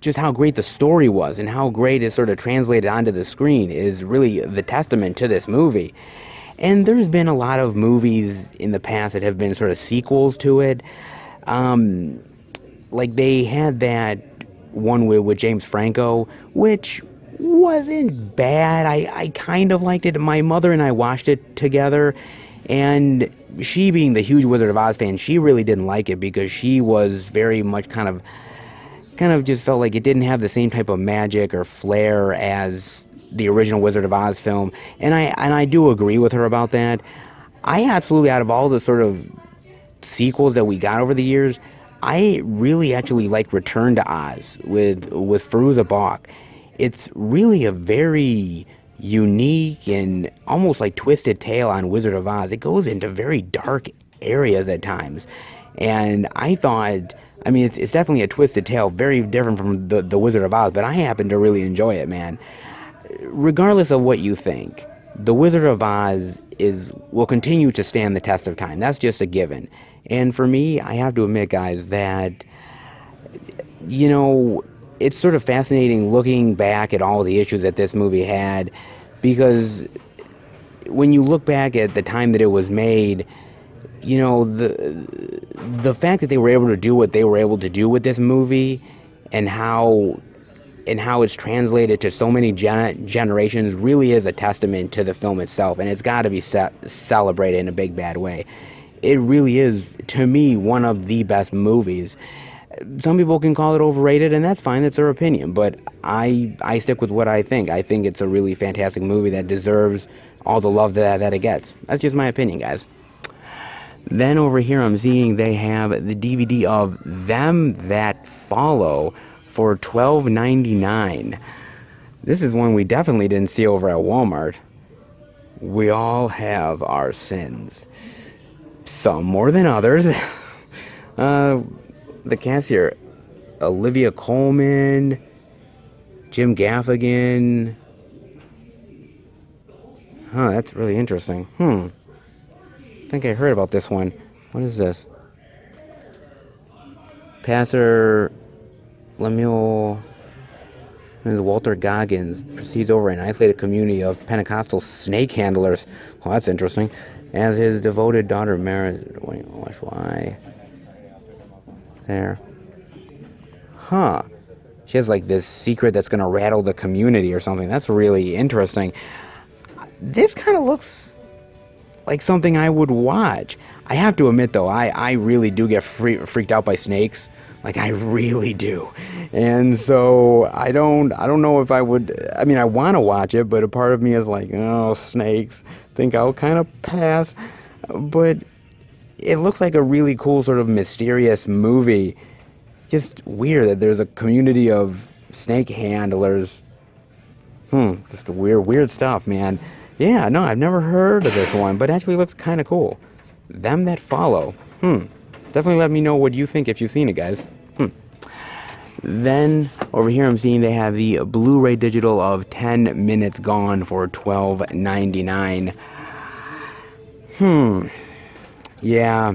just how great the story was and how great it sort of translated onto the screen is really the testament to this movie. And there's been a lot of movies in the past that have been sort of sequels to it. They had that one with James Franco, which wasn't bad. I kind of liked it. My mother and I watched it together, and she, being the huge Wizard of Oz fan, she really didn't like it because she was very much kind of just felt like it didn't have the same type of magic or flair as the original Wizard of Oz film. And I do agree with her about that. I absolutely, out of all the sort of sequels that we got over the years, I really actually like Return to Oz with Fairuza Balk. It's really a very unique and almost like twisted tale on Wizard of Oz. It goes into very dark areas at times. And I thought, I mean, it's definitely a twisted tale, very different from the Wizard of Oz, but I happen to really enjoy it, man. Regardless of what you think, the Wizard of Oz will continue to stand the test of time. That's just a given. And for me, I have to admit, guys, that, you know, it's sort of fascinating looking back at all the issues that this movie had, because when you look back at the time that it was made, you know, the fact that they were able to do what they were able to do with this movie, and how it's translated to so many generations, really is a testament to the film itself, and it's got to be celebrated in a big bad way. It really is, to me, one of the best movies. Some people can call it overrated, and that's fine, that's their opinion, but I stick with what I think. I think it's a really fantastic movie that deserves all the love that it gets. That's just my opinion, guys. Then over here I'm seeing they have the DVD of Them That Follow for $12.99. This is one we definitely didn't see over at Walmart. We all have our sins. Some more than others. The cast here: Olivia Colman, Jim Gaffigan. Huh, that's really interesting. I think I heard about this one. What is this? Pastor Lemuel Walter Goggins proceeds over an isolated community of Pentecostal snake handlers. Well, that's interesting. As his devoted daughter marries... Wait, why? There. Huh. She has like this secret that's going to rattle the community or something. That's really interesting. This kind of looks like something I would watch. I have to admit, though, I really do get freaked out by snakes. Like, I really do. And so I don't know if I would. I mean, I want to watch it, but a part of me is like, oh, snakes. Think I'll kind of pass. But it looks like a really cool sort of mysterious movie. Just weird that there's a community of snake handlers. Just weird stuff, man. Yeah, no, I've never heard of this one, but actually looks kind of cool. Them That Follow. Definitely let me know what you think if you've seen it, guys. Then, over here I'm seeing they have the Blu-ray digital of 10 Minutes Gone for $12.99. Yeah.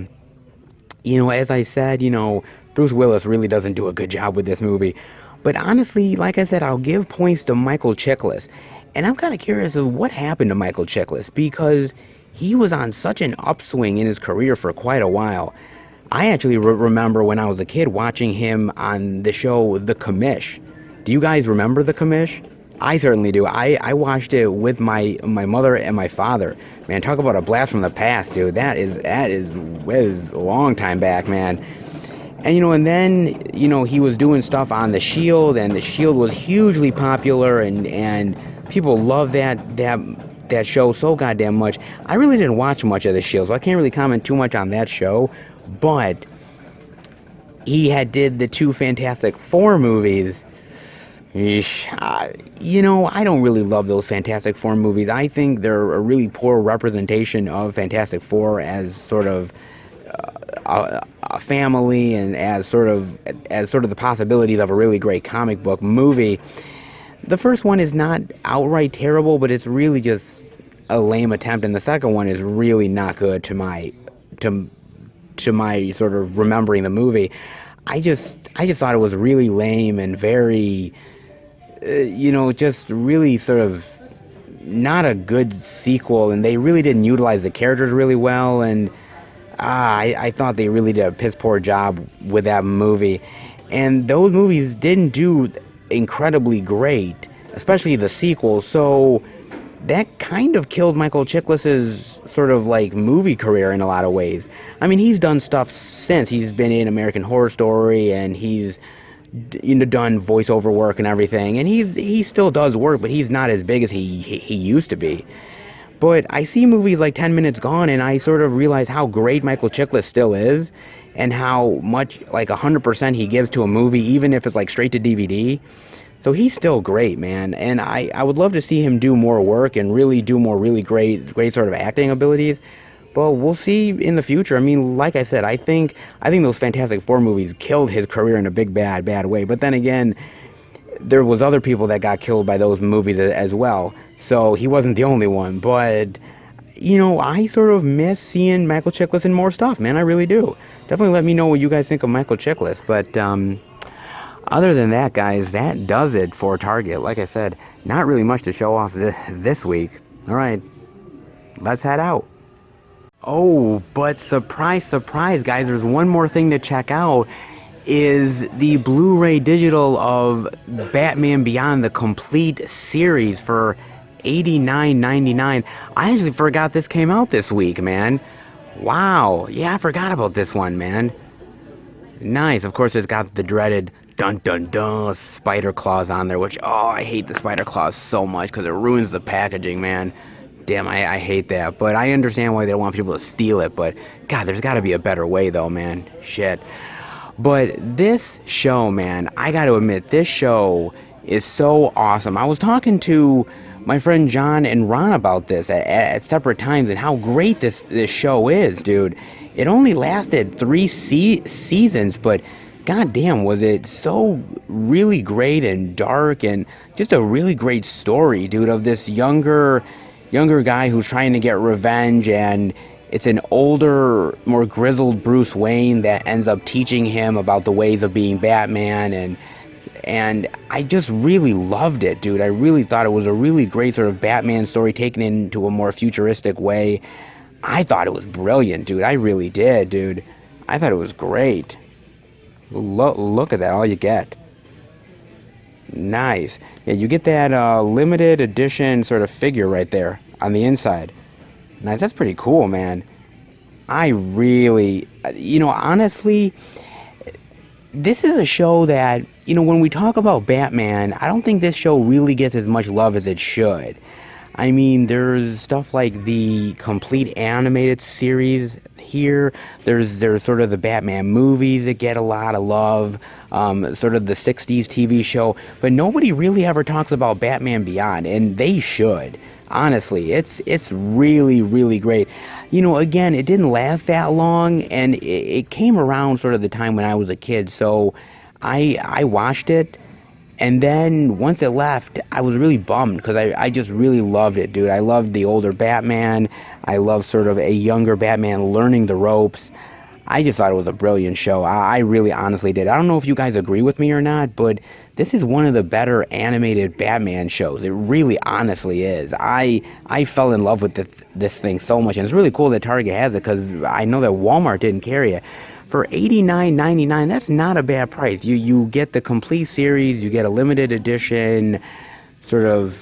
You know, as I said, you know, Bruce Willis really doesn't do a good job with this movie. But honestly, like I said, I'll give points to Michael Chiklis. And I'm kind of curious of what happened to Michael Chiklis, because he was on such an upswing in his career for quite a while. I actually remember when I was a kid watching him on the show The Commish. Do you guys remember The Commish? I certainly do. I watched it with my mother and my father. Man, talk about a blast from the past, dude. That is a long time back, man. And, you know, and then, you know, he was doing stuff on The Shield, and The Shield was hugely popular, and people loved that show so goddamn much. I really didn't watch much of The Shield, so I can't really comment too much on that show. But he did the two Fantastic Four movies. You know, I don't really love those Fantastic Four movies. I think they're a really poor representation of Fantastic Four as sort of a family, and as sort of the possibilities of a really great comic book movie. The first one is not outright terrible, but it's really just a lame attempt, and the second one is really not good to my sort of remembering the movie. I just thought it was really lame and very, you know, just really sort of not a good sequel, and they really didn't utilize the characters really well, and I thought they really did a piss poor job with that movie. And those movies didn't do incredibly great, especially the sequels. So that kind of killed Michael Chiklis's sort of like movie career in a lot of ways. I mean, he's done stuff since. He's been in American Horror Story, and he's done voiceover work and everything. And he still does work, but he's not as big as he used to be. But I see movies like 10 Minutes Gone, and I sort of realize how great Michael Chiklis still is, and how much, like 100% he gives to a movie, even if it's like straight to DVD. So he's still great, man. And I would love to see him do more work and really do more really great sort of acting abilities. But we'll see in the future. I mean, like I said, I think those Fantastic Four movies killed his career in a big bad way. But then again, there was other people that got killed by those movies as well. So he wasn't the only one. But I sort of miss seeing Michael Chiklis in more stuff, man. I really do. Definitely let me know what you guys think of Michael Chiklis. But other than that, guys, that does it for Target. Like I said, not really much to show off this week. All right, let's head out. Oh, but surprise, surprise, guys, there's one more thing to check out, is the Blu-ray digital of Batman Beyond, the complete series, for $89.99. I actually forgot this came out this week, man. Wow. Yeah, I forgot about this one, man. Nice. Of course, it's got the dreaded dun dun dun spider claws on there, which, oh, I hate the spider claws so much because it ruins the packaging, man. Damn, I hate that. But I understand why they don't want people to steal it. But, God, there's got to be a better way, though, man. Shit. But this show, man, I got to admit, this show is so awesome. I was talking to my friend John and Ron about this at separate times and how great this show is, dude. It only lasted 3 seasons, but goddamn, was it so really great and dark and just a really great story, dude, of this younger guy who's trying to get revenge, and it's an older, more grizzled Bruce Wayne that ends up teaching him about the ways of being Batman, and I just really loved it, dude. I really thought it was a really great sort of Batman story taken into a more futuristic way. I thought it was brilliant, dude. I really did, dude. I thought it was great. Look at that, all you get. Nice. Yeah, you get that limited edition sort of figure right there on the inside. Nice, that's pretty cool, man. I really, honestly, this is a show that, when we talk about Batman, I don't think this show really gets as much love as it should. I mean, there's stuff like the complete animated series here. There's sort of the Batman movies that get a lot of love, sort of the 60s TV show. But nobody really ever talks about Batman Beyond, and they should. Honestly, it's really, really great. Again, it didn't last that long, and it came around sort of the time when I was a kid. So I watched it. And then once it left, I was really bummed because I just really loved it, dude. I loved the older Batman. I loved sort of a younger Batman learning the ropes. I just thought it was a brilliant show. I really honestly did. I don't know if you guys agree with me or not, but this is one of the better animated Batman shows. It really honestly is. I fell in love with this thing so much, and it's really cool that Target has it because I know that Walmart didn't carry it. For $89.99, that's not a bad price. You get the complete series, you get a limited edition sort of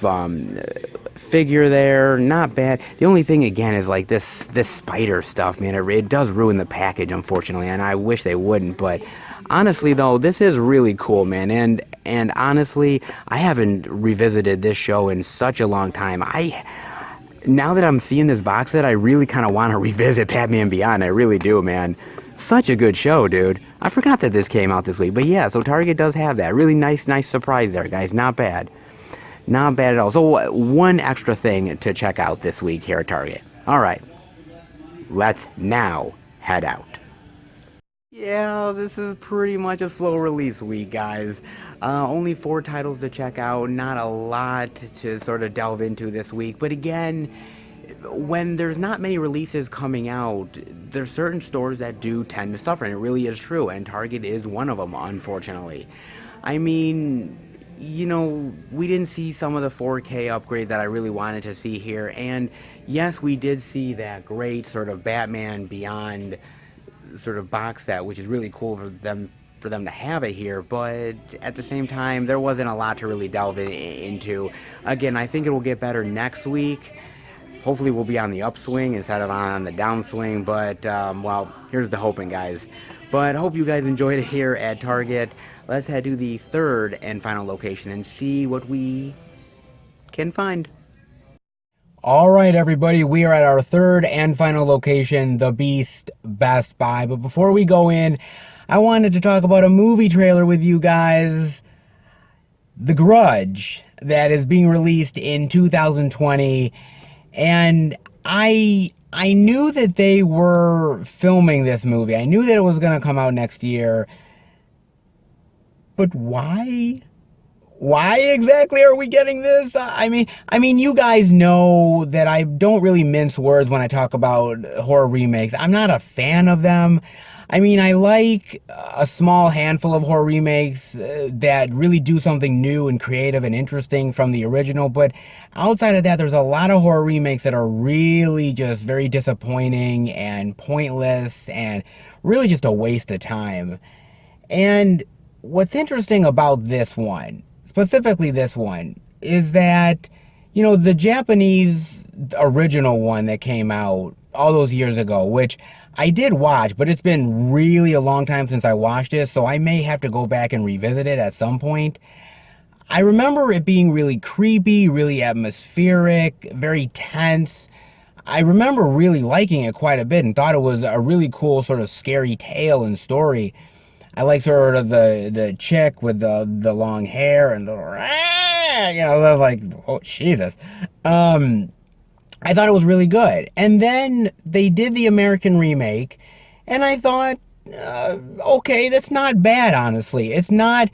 figure there, not bad. The only thing again is like this spider stuff, man. It does ruin the package, unfortunately, and I wish they wouldn't. But honestly, though, this is really cool, man. And honestly, I haven't revisited this show in such a long time. Now that I'm seeing this box set, I really kind of want to revisit Batman Beyond. I really do, man. Such a good show, dude. I forgot that this came out this week. But yeah, so Target does have that. Really nice surprise there, guys. Not bad. Not bad at all. So one extra thing to check out this week here at Target. All right. Let's now head out. Yeah, this is pretty much a slow release week, guys. Only 4 titles to check out. Not a lot to sort of delve into this week. But again, when there's not many releases coming out, there's certain stores that do tend to suffer, and it really is true, and Target is one of them, unfortunately. I mean, we didn't see some of the 4K upgrades that I really wanted to see here, and yes, we did see that great sort of Batman Beyond sort of box set, which is really cool for them for them to have it here, but at the same time, there wasn't a lot to really delve into. Again, I think it will get better next week. Hopefully we'll be on the upswing instead of on the downswing, but, well, here's the hoping, guys. But I hope you guys enjoyed it here at Target. Let's head to the third and final location and see what we can find. All right, everybody, we are at our third and final location, the Beast Best Buy. But before we go in, I wanted to talk about a movie trailer with you guys, The Grudge, that is being released in 2020. And I knew that they were filming this movie. I knew that it was going to come out next year. But why? Why exactly are we getting this? I mean, you guys know that I don't really mince words when I talk about horror remakes. I'm not a fan of them. I mean, I like a small handful of horror remakes that really do something new and creative and interesting from the original, but outside of that, there's a lot of horror remakes that are really just very disappointing and pointless and really just a waste of time. And what's interesting about this one, specifically this one, is that, you know, the Japanese original one that came out all those years ago, which I did watch, but it's been really a long time since I watched it, so I may have to go back and revisit it at some point. I remember it being really creepy, really atmospheric, very tense. I remember really liking it quite a bit and thought it was a really cool sort of scary tale and story. I like sort of the chick with the long hair and the, you know, I was like, oh, Jesus. I thought it was really good. And then they did the American remake, and I thought, okay, that's not bad, honestly. It's not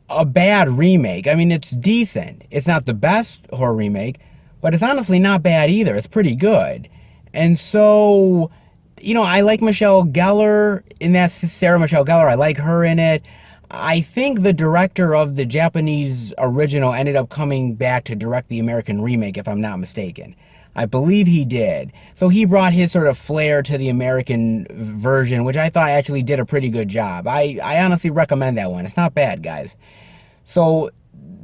a bad remake. I mean, it's decent. It's not the best horror remake, but it's honestly not bad either. It's pretty good. And so, you know, I like Michelle Gellar in that, Sarah Michelle Gellar. I like her in it. I think the director of the Japanese original ended up coming back to direct the American remake, if I'm not mistaken. I believe he did. So he brought his sort of flair to the American version, which I thought actually did a pretty good job. I honestly recommend that one. It's not bad, guys. So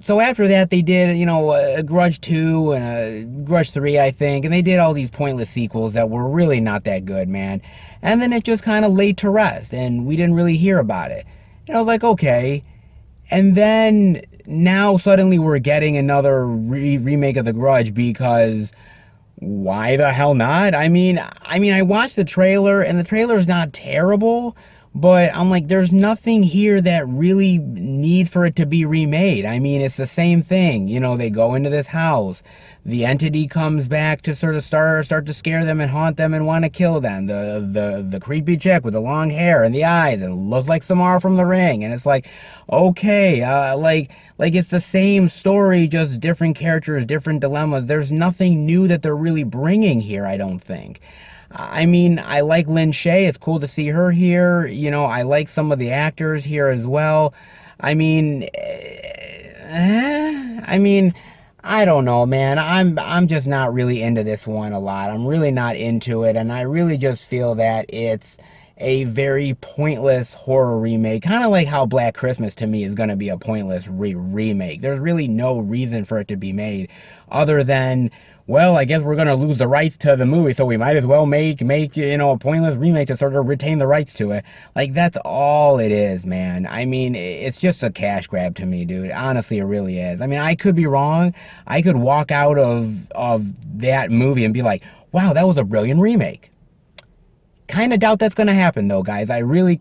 after that, they did, you know, a Grudge 2 and a Grudge 3, I think, and they did all these pointless sequels that were really not that good, man. And then it just kind of laid to rest, and we didn't really hear about it. And I was like, okay. And then now suddenly we're getting another remake of The Grudge because why the hell not? I mean, I watched the trailer, and the trailer's not terrible, but I'm like, there's nothing here that really needs for it to be remade. I mean, it's the same thing. You know, they go into this house. The entity comes back to sort of start to scare them and haunt them and want to kill them. The creepy chick with the long hair and the eyes and looks like Samara from The Ring. And it's like, okay, like it's the same story, just different characters, different dilemmas. There's nothing new that they're really bringing here, I don't think. I mean, I like Lin Shaye. It's cool to see her here. You know, I like some of the actors here as well. I mean, I don't know, man. I'm just not really into this one a lot. I'm really not into it, and I really just feel that it's a very pointless horror remake, kind of like how Black Christmas to me is going to be a pointless remake. There's really no reason for it to be made other than, well, I guess we're going to lose the rights to the movie, so we might as well make, you know, a pointless remake to sort of retain the rights to it. Like, that's all it is, man. I mean, it's just a cash grab to me, dude. Honestly, it really is. I mean, I could be wrong. I could walk out of that movie and be like, wow, that was a brilliant remake. Kind of doubt that's going to happen, though, guys. I really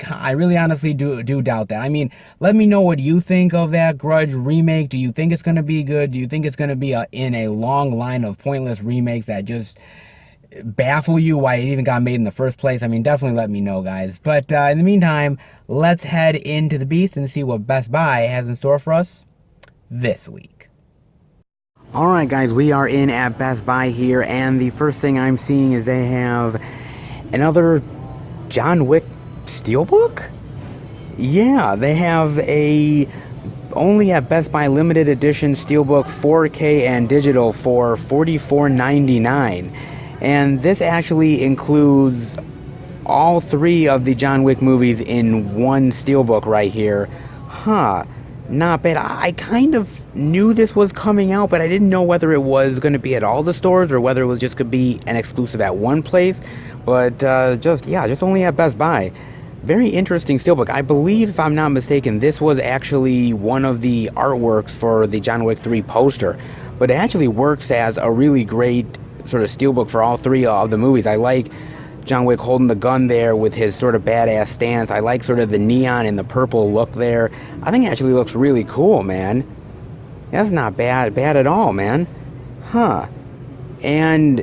honestly do doubt that. I mean, let me know what you think of that Grudge remake. Do you think it's going to be good? Do you think it's going to be in a long line of pointless remakes that just baffle you why it even got made in the first place? I mean, definitely let me know, guys. But in the meantime, let's head into the Beast and see what Best Buy has in store for us this week. Alright, guys, we are in at Best Buy here, and the first thing I'm seeing is they have another John Wick Steelbook? Yeah, they have only at Best Buy limited edition Steelbook 4K and digital for $44.99. And this actually includes all three of the John Wick movies in one steelbook right here. Huh. Not bad. I kind of knew this was coming out, but I didn't know whether it was going to be at all the stores or whether it was just going to be an exclusive at one place. But just only at Best Buy. Very interesting steelbook. I believe, if I'm not mistaken, this was actually one of the artworks for the John Wick 3 poster. But it actually works as a really great sort of steelbook for all three of the movies. I like John Wick holding the gun there with his sort of badass stance. I like sort of the neon and the purple look there. I think it actually looks really cool, man. That's not bad at all, man. Huh. And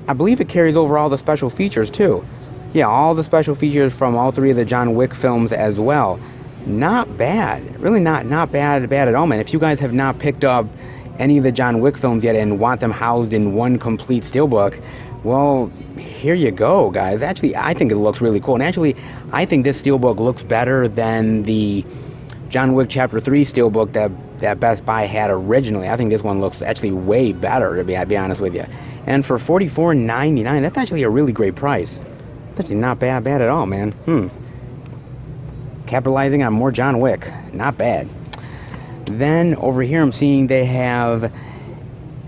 I believe it carries over all the special features, too. Yeah, all the special features from all three of the John Wick films as well. Not bad. Really not bad at all, man. If you guys have not picked up any of the John Wick films yet and want them housed in one complete steelbook, well, here you go, guys. Actually, I think it looks really cool. And actually, I think this steelbook looks better than the John Wick Chapter 3 steelbook that Best Buy had originally. I think this one looks actually way better, to be honest with you. And for $44.99, that's actually a really great price. It's actually not bad at all, man. Capitalizing on more John Wick. Not bad. Then, over here, I'm seeing they have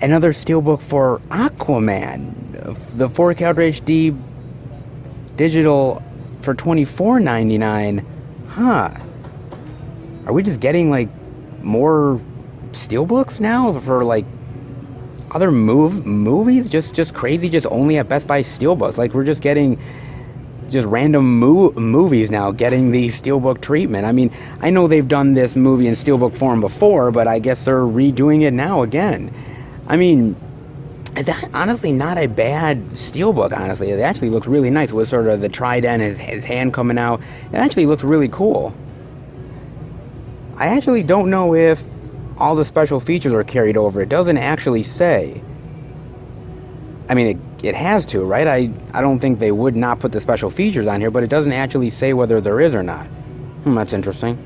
another steelbook for Aquaman. The 4K Ultra HD digital for $24.99. Huh. Are we just getting, like, more steelbooks now for, like, other movies? Just crazy, just only at Best Buy steelbooks. Like, we're just getting just random movies now getting the steelbook treatment. I mean, I know they've done this movie in steelbook form before, but I guess they're redoing it now again. I mean, it's honestly not a bad steelbook, honestly. It actually looks really nice with sort of the trident, his hand coming out. It actually looks really cool. I actually don't know if all the special features are carried over. It doesn't actually say. I mean, it has to, right? I don't think they would not put the special features on here, but it doesn't actually say whether there is or not. That's interesting.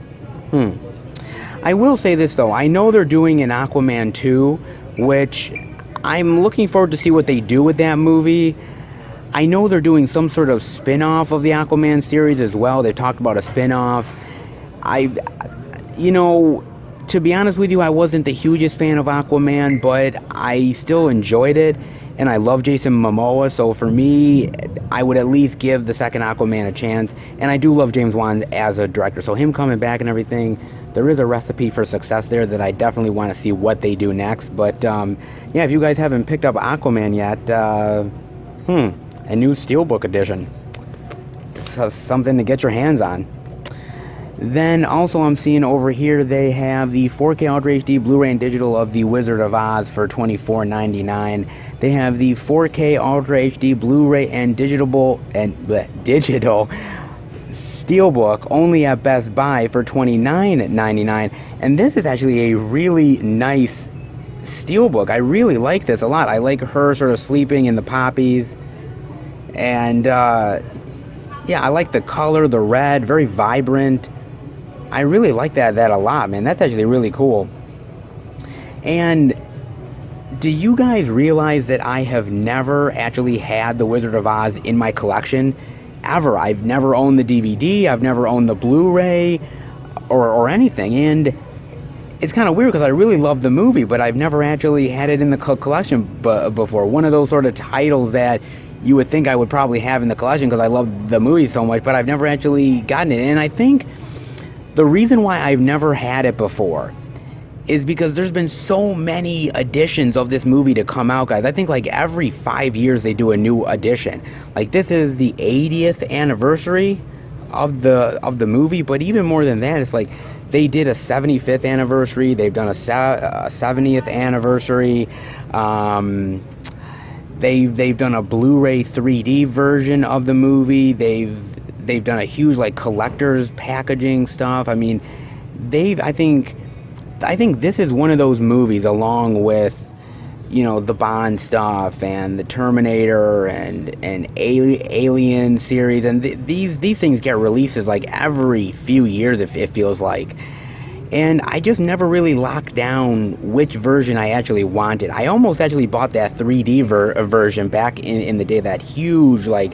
I will say this, though. I know they're doing an Aquaman 2, which I'm looking forward to see what they do with that movie. I know they're doing some sort of spin-off of the Aquaman series as well. They talked about a spin-off. You know, to be honest with you, I wasn't the hugest fan of Aquaman, but I still enjoyed it. And I love Jason Momoa, so for me, I would at least give the second Aquaman a chance. And I do love James Wan as a director, so him coming back and everything, there is a recipe for success there that I definitely want to see what they do next. But, yeah, if you guys haven't picked up Aquaman yet, a new Steelbook edition. So something to get your hands on. Then also I'm seeing over here they have the 4K Ultra HD Blu-ray and digital of The Wizard of Oz for $24.99. They have the 4K Ultra HD Blu-ray and digital Steelbook only at Best Buy for $29.99. And this is actually a really nice Steelbook. I really like this a lot. I like her sort of sleeping in the poppies. And, yeah, I like the color, the red, very vibrant. I really like that a lot, man. That's actually really cool. And do you guys realize that I have never actually had The Wizard of Oz in my collection? Ever. I've never owned the DVD. I've never owned the Blu-ray or anything. And it's kind of weird because I really love the movie, but I've never actually had it in the collection before. One of those sort of titles that you would think I would probably have in the collection because I love the movie so much, but I've never actually gotten it. And I think the reason why I've never had it before is because there's been so many editions of this movie to come out, guys. I think like every 5 years they do a new edition. Like this is the 80th anniversary of the movie, but even more than that, it's like they did a 75th anniversary. They've done a 70th anniversary. They've done a Blu-ray 3D version of the movie. They've done a huge like collector's packaging stuff. I mean, I think this is one of those movies, along with, you know, the Bond stuff and the Terminator and Alien series, and these things get releases like every few years, it feels like. And I just never really locked down which version I actually wanted. I almost actually bought that 3D version back in the day, that huge like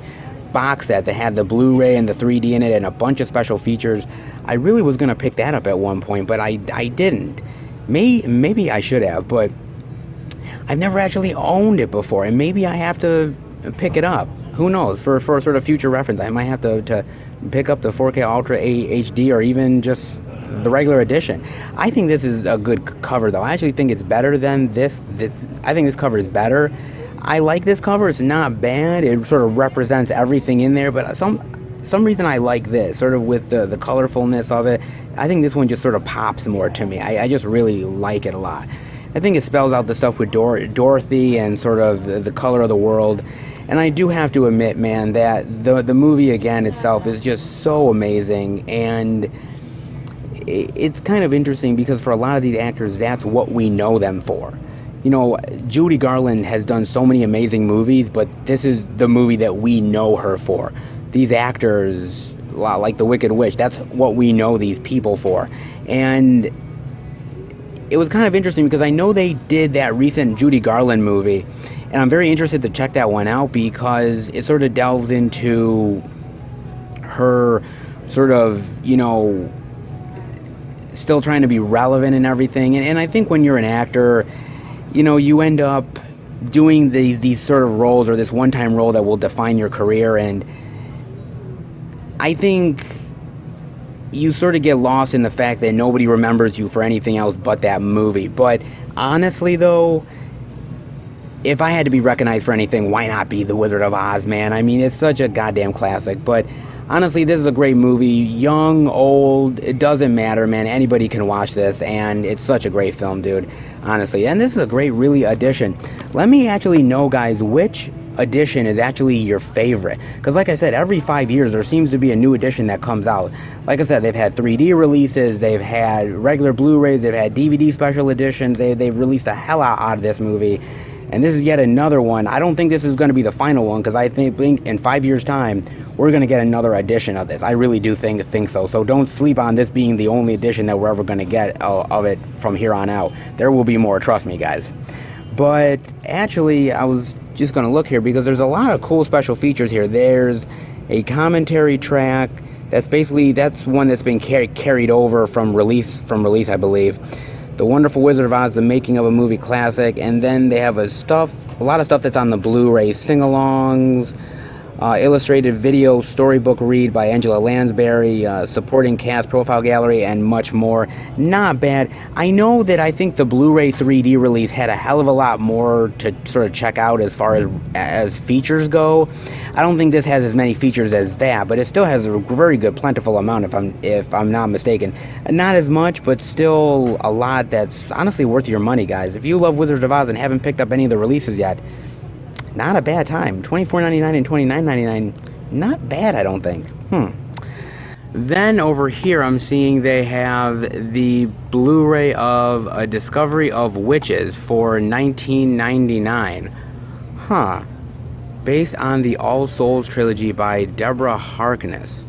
box set that had the Blu-ray and the 3D in it and a bunch of special features. I really was going to pick that up at one point, but I didn't. Maybe I should have, but I've never actually owned it before, and maybe I have to pick it up. Who knows? For sort of future reference, I might have to pick up the 4K Ultra HD or even just the regular edition. I think this is a good cover, though. I actually think it's better than this. I think this cover is better. I like this cover. It's not bad. It sort of represents everything in there, but some reason I like this, sort of with the colorfulness of it. I think this one just sort of pops more to me. I just really like it a lot. I think it spells out the stuff with Dorothy and sort of the color of the world. And I do have to admit, man, that the movie, again, itself is just so amazing. And it's kind of interesting because for a lot of these actors, that's what we know them for. You know, Judy Garland has done so many amazing movies, but this is the movie that we know her for. These actors, like The Wicked Witch, that's what we know these people for. And it was kind of interesting because I know they did that recent Judy Garland movie, and I'm very interested to check that one out because it sort of delves into her sort of, you know, still trying to be relevant and everything. And I think when you're an actor, you know, you end up doing these sort of roles or this one-time role that will define your career, and I think you sort of get lost in the fact that nobody remembers you for anything else but that movie. But honestly, though, if I had to be recognized for anything, why not be The Wizard of Oz, man? I mean, it's such a goddamn classic. But honestly, this is a great movie. Young, old, it doesn't matter, man. Anybody can watch this, and it's such a great film, dude. Honestly. And this is a great, really, edition. Let me actually know, guys, which edition is actually your favorite, because like I said, every 5 years there seems to be a new edition that comes out. Like I said, they've had 3D releases, they've had regular Blu-rays, they've had DVD special editions, they've released the hell out of this movie, and this is yet another one. I don't think this is going to be the final one, because I think in 5 years time we're going to get another edition of this. I really do think so. So don't sleep on this being the only edition that we're ever going to get of it from here on out. There will be more, trust me, guys. But actually, I was just going to look here because there's a lot of cool special features here. There's a commentary track that's one that's been carried over from release, I believe. The Wonderful Wizard of Oz, the making of a movie classic, and then they have a lot of stuff that's on the Blu-ray, sing-alongs, illustrated video storybook read by Angela Lansbury, supporting cast profile gallery, and much more. Not bad. I know that I think the Blu-ray 3D release had a hell of a lot more to sort of check out as far as features go. I don't think this has as many features as that, but it still has a very good, plentiful amount if I'm not mistaken. Not as much, but still a lot that's honestly worth your money, guys. If you love Wizards of Oz and haven't picked up any of the releases yet, not a bad time. $24.99 and $29.99. Not bad, I don't think. Then over here, I'm seeing they have the Blu-ray of A Discovery of Witches for $19.99. Based on the All Souls trilogy by Deborah Harkness.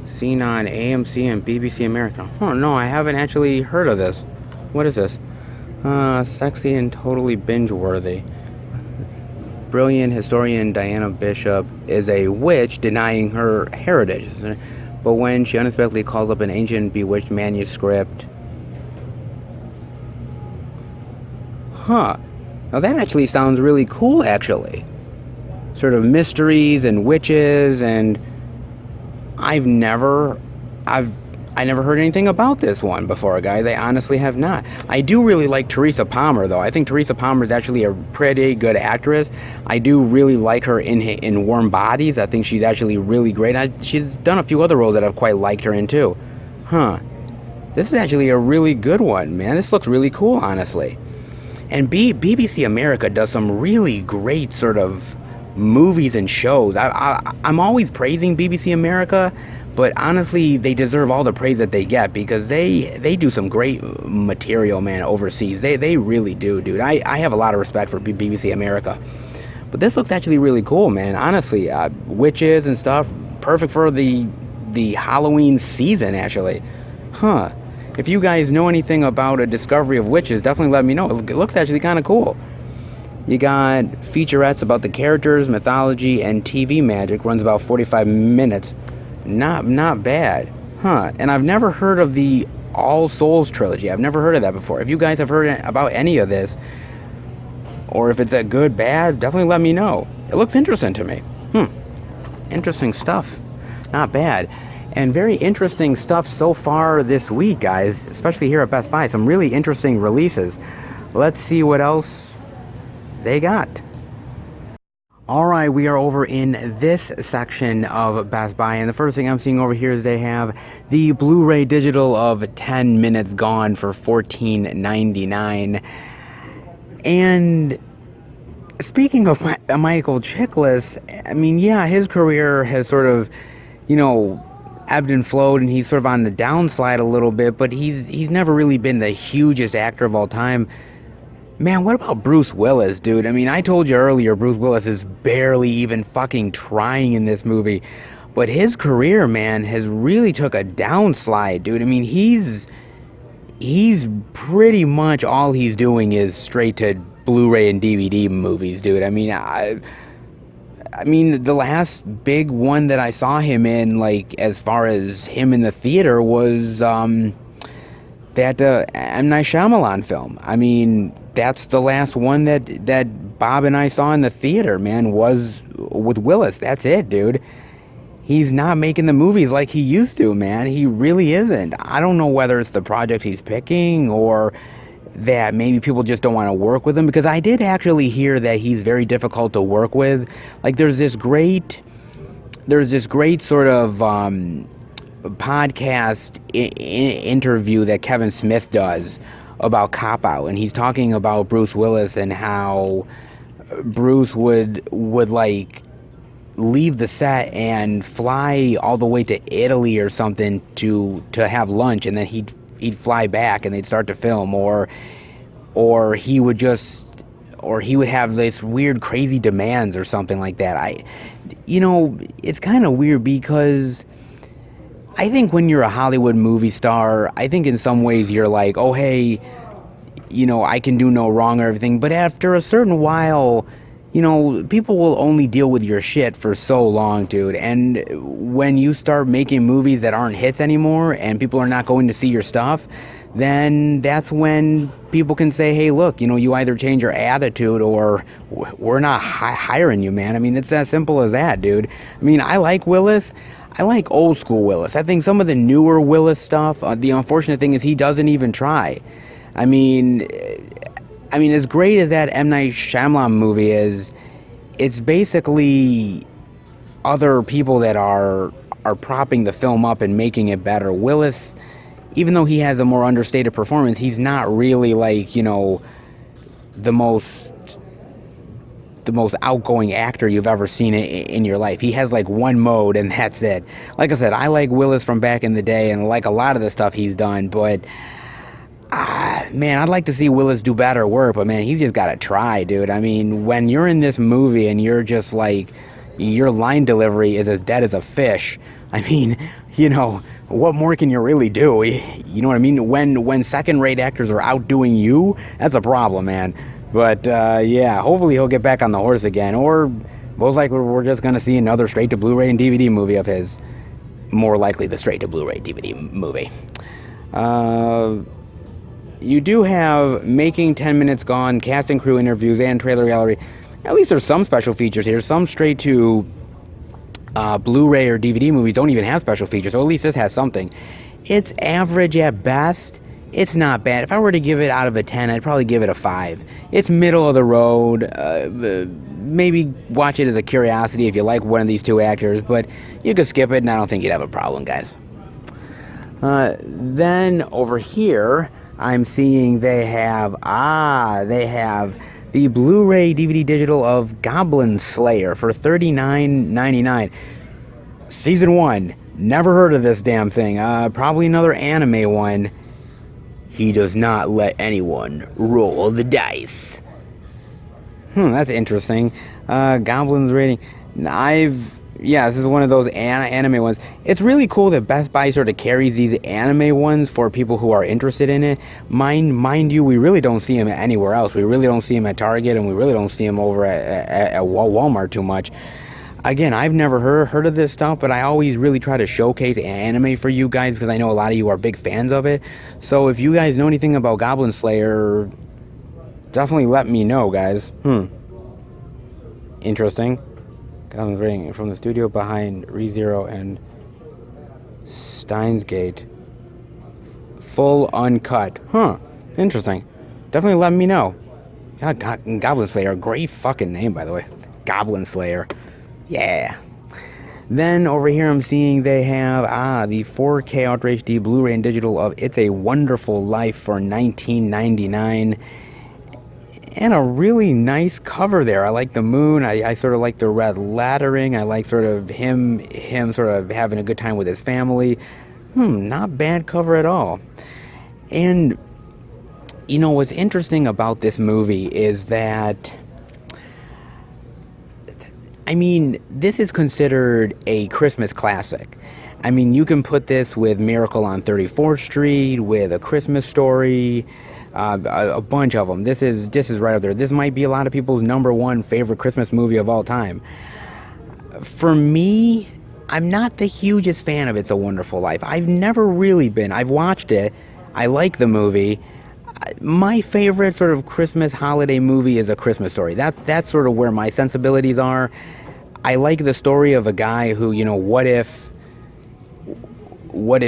Seen on AMC and BBC America. No, I haven't actually heard of this. What is this? Sexy and totally binge-worthy. Brilliant historian Diana Bishop is a witch denying her heritage, but when she unexpectedly calls up an ancient bewitched manuscript. Now that actually sounds really cool, actually. Sort of mysteries and witches, and I never heard anything about this one before, guys. I honestly have not. I do really like Teresa Palmer, though. I think Teresa Palmer is actually a pretty good actress. I do really like her in Warm Bodies. I think she's actually really great. She's done a few other roles that I've quite liked her in, too. This is actually a really good one, man. This looks really cool, honestly. And BBC America does some really great sort of movies and shows. I'm always praising BBC America, but honestly, they deserve all the praise that they get because they do some great material, man, overseas. They really do, dude. I have a lot of respect for BBC America. But this looks actually really cool, man. Honestly, witches and stuff, perfect for the Halloween season, actually. If you guys know anything about A Discovery of Witches, definitely let me know. It looks actually kind of cool. You got featurettes about the characters, mythology, and TV magic. Runs about 45 minutes. Not bad. Huh. And I've never heard of the All Souls trilogy. I've never heard of that before. If you guys have heard about any of this, or if it's a good, bad, definitely let me know. It looks interesting to me. Interesting stuff. Not bad. And very interesting stuff so far this week, guys, especially here at Best Buy. Some really interesting releases. Let's see what else they got. Alright, we are over in this section of Best Buy, and the first thing I'm seeing over here is they have the Blu-ray digital of 10 Minutes Gone for $14.99. And speaking of Michael Chiklis, I mean, yeah, his career has sort of, ebbed and flowed, and he's sort of on the downslide a little bit, but he's never really been the hugest actor of all time. Man, what about Bruce Willis, dude? I mean, I told you earlier, Bruce Willis is barely even fucking trying in this movie. But his career, man, has really took a downslide, dude. I mean, he's pretty much all he's doing is straight to Blu-ray and DVD movies, dude. I mean, I mean, the last big one that I saw him in, like, as far as him in the theater was, that M. Night Shyamalan film. I mean, that's the last one that Bob and I saw in the theater, man, was with Willis. That's it, dude. He's not making the movies like he used to, man. He really isn't. I don't know whether it's the project he's picking or that maybe people just don't want to work with him, because I did actually hear that he's very difficult to work with. Like, there's this great sort of podcast interview that Kevin Smith does about Cop Out, and he's talking about Bruce Willis and how Bruce would like leave the set and fly all the way to Italy or something to have lunch, and then he'd fly back and they'd start to film, or he would have this weird crazy demands or something like that. It's kind of weird, because I think when you're a Hollywood movie star, I think in some ways you're like, oh, hey, I can do no wrong or everything. But after a certain while, people will only deal with your shit for so long, dude. And when you start making movies that aren't hits anymore and people are not going to see your stuff, then that's when people can say, hey, look, you either change your attitude or we're not hiring you, man. I mean, it's as simple as that, dude. I mean, I like Willis. I like old school Willis. I think some of the newer Willis stuff, the unfortunate thing is he doesn't even try. I mean, as great as that M. Night Shyamalan movie is, it's basically other people that are propping the film up and making it better. Willis, even though he has a more understated performance, he's not really like, the most outgoing actor you've ever seen in your life. He has like one mode and that's it. Like I said, I like Willis from back in the day and like a lot of the stuff he's done, but man, I'd like to see Willis do better work, but man, he's just got to try, dude. I mean, when you're in this movie and you're just like, your line delivery is as dead as a fish, I mean, what more can you really do? You know what I mean? When second-rate actors are outdoing you, that's a problem, man. But, yeah, hopefully he'll get back on the horse again. Or, most likely, we're just going to see another straight-to-Blu-ray and DVD movie of his. More likely the straight-to-Blu-ray DVD movie. You do have Making 10 Minutes Gone, cast and crew interviews, and trailer gallery. At least there's some special features here. Some straight-to Blu-ray or DVD movies don't even have special features, so at least this has something. It's average at best. It's not bad. If I were to give it out of a 10, I'd probably give it a 5. It's middle of the road. Maybe watch it as a curiosity if you like one of these two actors, but you could skip it and I don't think you'd have a problem, guys. Then over here, I'm seeing they have the Blu-ray DVD digital of Goblin Slayer for $39.99. Season 1. Never heard of this damn thing. Probably another anime one. He does not let anyone roll the dice. That's interesting. Goblin's rating. I've Yeah, this is one of those anime ones. It's really cool that Best Buy sort of carries these anime ones for people who are interested in it. Mind you, we really don't see them anywhere else. We really don't see them at Target, and we really don't see them over at Walmart too much. Again, I've never heard of this stuff, but I always really try to showcase anime for you guys because I know a lot of you are big fans of it. So if you guys know anything about Goblin Slayer, definitely let me know, guys. Interesting. Goblin's rating from the studio behind ReZero and Steins Gate. Full uncut. Interesting. Definitely let me know. God, Goblin Slayer, great fucking name, by the way. Goblin Slayer. Yeah. Then over here I'm seeing they have the 4K Ultra HD Blu-ray and digital of It's a Wonderful Life for $19.99. And a really nice cover there. I like the moon. I sort of like the red lettering. I like sort of him sort of having a good time with his family. Not bad cover at all. And you know what's interesting about this movie is that, I mean, this is considered a Christmas classic. I mean, you can put this with Miracle on 34th Street, with A Christmas Story, a bunch of them. This is right up there. This might be a lot of people's #1 favorite Christmas movie of all time. For me, I'm not the hugest fan of It's a Wonderful Life. I've never really been. I've watched it. I like the movie. My favorite sort of Christmas holiday movie is A Christmas Story. That's sort of where my sensibilities are. I like the story of a guy who, you know, what if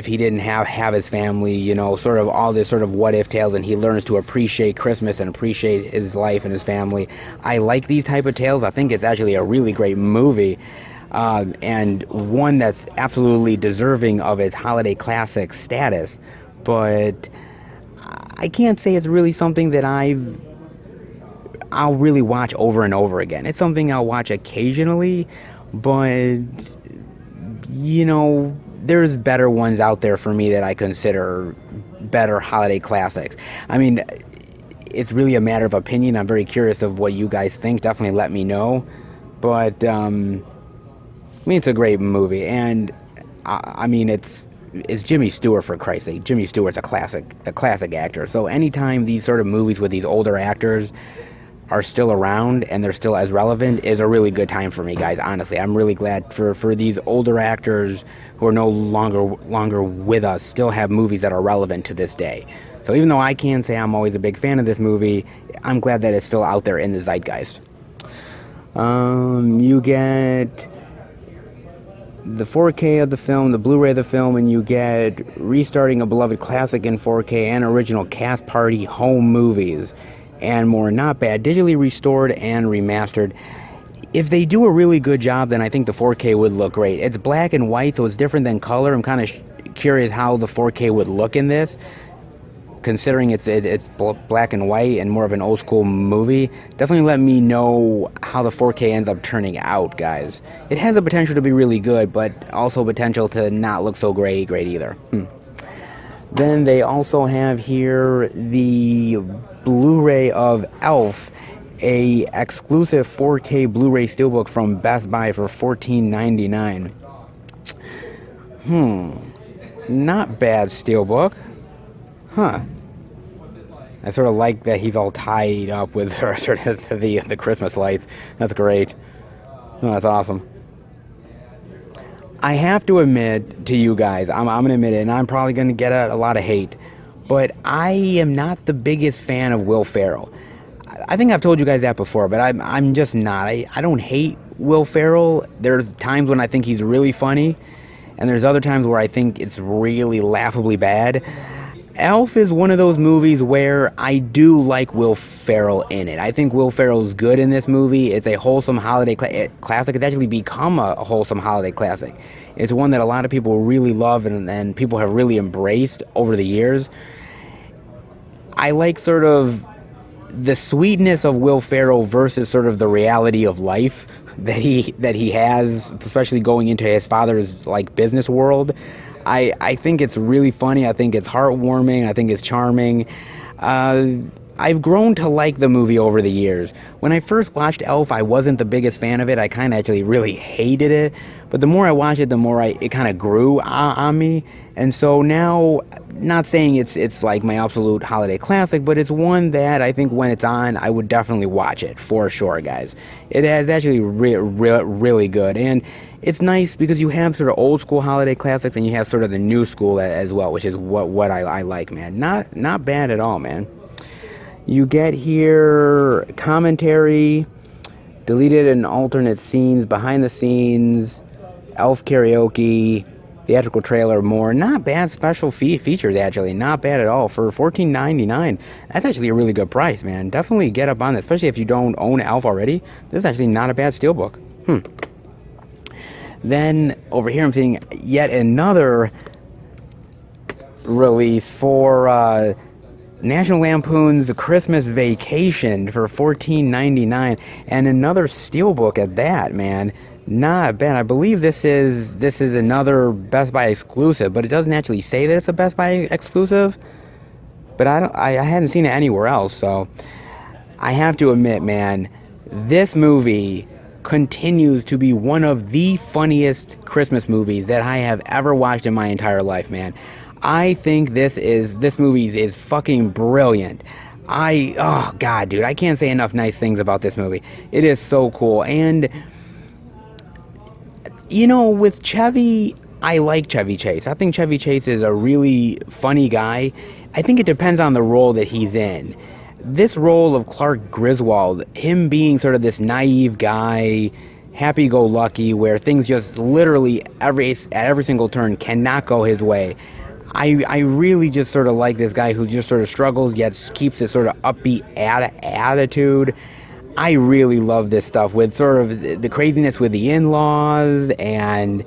he didn't have his family, you know, sort of all this sort of what if tales, and he learns to appreciate Christmas and appreciate his life and his family. I like these type of tales. I think it's actually a really great movie, and one that's absolutely deserving of its holiday classic status. But I can't say it's really something that I'll really watch over and over again. It's something I'll watch occasionally, but you know, there's better ones out there for me that I consider better holiday classics. I mean, it's really a matter of opinion. I'm very curious of what you guys think. Definitely let me know. But I mean, it's a great movie, and I mean, it's Jimmy Stewart, for Christ's sake. Jimmy Stewart's a classic actor. So anytime these sort of movies with these older actors are still around and they're still as relevant is a really good time for me, guys. Honestly, I'm really glad for these older actors who are no longer with us still have movies that are relevant to this day. So even though I can't say I'm always a big fan of this movie, I'm glad that it's still out there in the zeitgeist. You get the 4K of the film, the Blu-ray of the film, and you get Restarting a Beloved Classic in 4K and original cast party home movies and more. Not bad. Digitally restored and remastered. If they do a really good job, then I think the 4K would look great. It's black and white, so it's different than color. I'm kind of curious how the 4K would look in this, considering it's black and white and more of an old school movie. Definitely let me know how the 4K ends up turning out, guys. It has the potential to be really good, but also potential to not look so great either. Then they also have here the Blu-ray of Elf, a exclusive 4K Blu-ray steelbook from Best Buy for $14.99. Not bad steelbook. I sort of like that he's all tied up with sort of the Christmas lights. That's great. Oh, that's awesome. I have to admit to you guys, I'm going to admit it, and I'm probably going to get a lot of hate, but I am not the biggest fan of Will Ferrell. I think I've told you guys that before, but I'm just not. I don't hate Will Ferrell. There's times when I think he's really funny, and there's other times where I think it's really laughably bad. Elf is one of those movies where I do like Will Ferrell in it. I think Will Ferrell's good in this movie. It's a wholesome holiday classic. It's actually become a wholesome holiday classic. It's one that a lot of people really love and people have really embraced over the years. I like sort of the sweetness of Will Ferrell versus sort of the reality of life that he has, especially going into his father's like business world. I think it's really funny. I think it's heartwarming. I think it's charming. I've grown to like the movie over the years. When I first watched Elf, I wasn't the biggest fan of it. I kind of actually really hated it. But the more I watched it, the more it kind of grew on me. And so now, not saying it's like my absolute holiday classic, but it's one that I think when it's on, I would definitely watch it for sure, guys. It is actually really good. And it's nice because you have sort of old school holiday classics and you have sort of the new school as well, which is what I like, man. Not bad at all, man. You get here commentary, deleted and alternate scenes, behind the scenes, elf karaoke, theatrical trailer, more. Not bad special features, actually. Not bad at all. For $14.99, that's actually a really good price, man. Definitely get up on this, especially if you don't own Elf already. This is actually not a bad steelbook. Then over here I'm seeing yet another release for National Lampoon's Christmas Vacation for $14.99, and another steelbook at that, man. Not bad. I believe this is another Best Buy exclusive, but it doesn't actually say that it's a Best Buy exclusive. But I hadn't seen it anywhere else, so I have to admit, man, this movie continues to be one of the funniest Christmas movies that I have ever watched in my entire life, man. I think this movie is fucking brilliant. Oh god, dude, I can't say enough nice things about this movie. It is so cool. And you know, with Chevy, I like Chevy Chase. I think Chevy Chase is a really funny guy. I think it depends on the role that he's in. This role of Clark Griswold, him being sort of this naive guy, happy-go-lucky, where things just literally at every single turn cannot go his way. I really just sort of like this guy who just sort of struggles yet keeps this sort of upbeat attitude. I really love this stuff with sort of the craziness with the in-laws and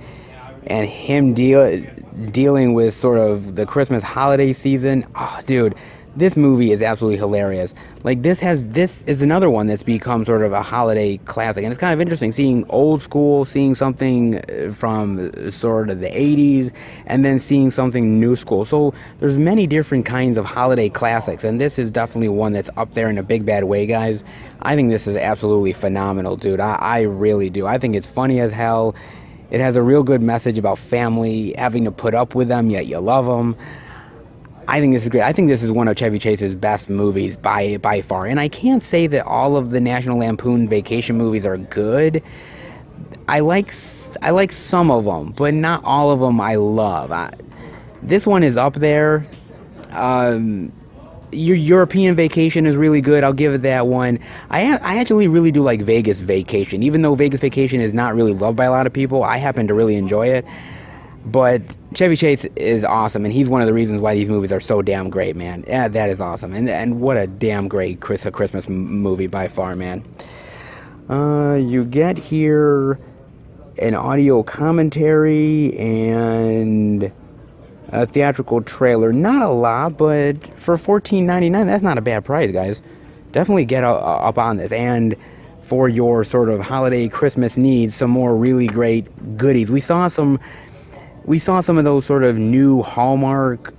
him dealing with sort of the Christmas holiday season. Oh, dude, this movie is absolutely hilarious. Like, this is another one that's become sort of a holiday classic, and it's kind of interesting seeing old school, seeing something from sort of the 80s, and then seeing something new school. So there's many different kinds of holiday classics, and this is definitely one that's up there in a big bad way, guys. I think this is absolutely phenomenal, dude. I really do. I think it's funny as hell. It has a real good message about family, having to put up with them, yet you love them. I think this is great. I think this is one of Chevy Chase's best movies by far. And I can't say that all of the National Lampoon Vacation movies are good. I like some of them, but not all of them I love. This one is up there. Your European Vacation is really good. I'll give it that one. I actually really do like Vegas Vacation. Even though Vegas Vacation is not really loved by a lot of people, I happen to really enjoy it. But Chevy Chase is awesome, and he's one of the reasons why these movies are so damn great, man. Yeah, that is awesome. And what a damn great Christmas movie by far, man. You get here an audio commentary and a theatrical trailer. Not a lot, but for $14.99, that's not a bad price, guys. Definitely get up on this. And for your sort of holiday Christmas needs, some more really great goodies. We saw some of those sort of new Hallmark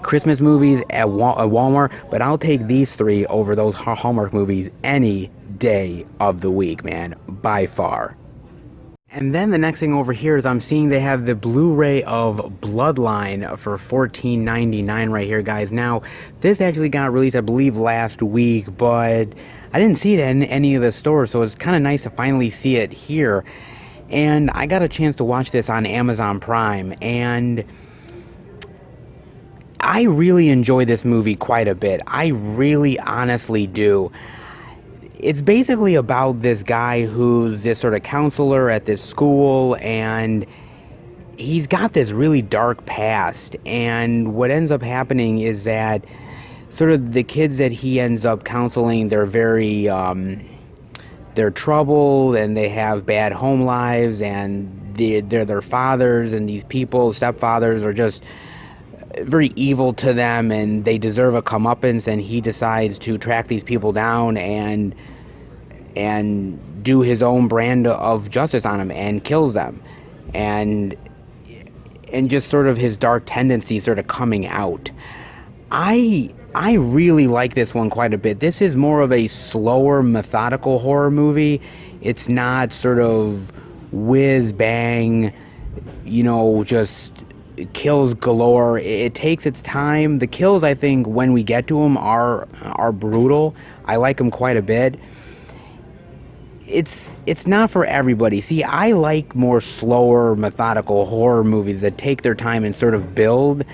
Christmas movies at Walmart, but I'll take these three over those Hallmark movies any day of the week, man, by far. And then the next thing over here is I'm seeing they have the Blu-ray of Bloodline for $14.99 right here, guys. Now, this actually got released, I believe, last week, but I didn't see it in any of the stores, so it's kind of nice to finally see it here. And I got a chance to watch this on Amazon Prime, and I really enjoy this movie quite a bit. I really honestly do. It's basically about this guy who's this sort of counselor at this school, and he's got this really dark past. And what ends up happening is that sort of the kids that he ends up counseling, they're very they're troubled, and they have bad home lives, and they're their fathers, and these people, stepfathers, are just very evil to them, and they deserve a comeuppance, and he decides to track these people down and do his own brand of justice on them and kills them, and just sort of his dark tendencies sort of coming out. I I really like this one quite a bit. This is more of a slower, methodical horror movie. It's not sort of whiz bang, just kills galore. It takes its time. The kills, I think, when we get to them, are brutal. I like them quite a bit. It's not for everybody. See, I like more slower, methodical horror movies that take their time and sort of build.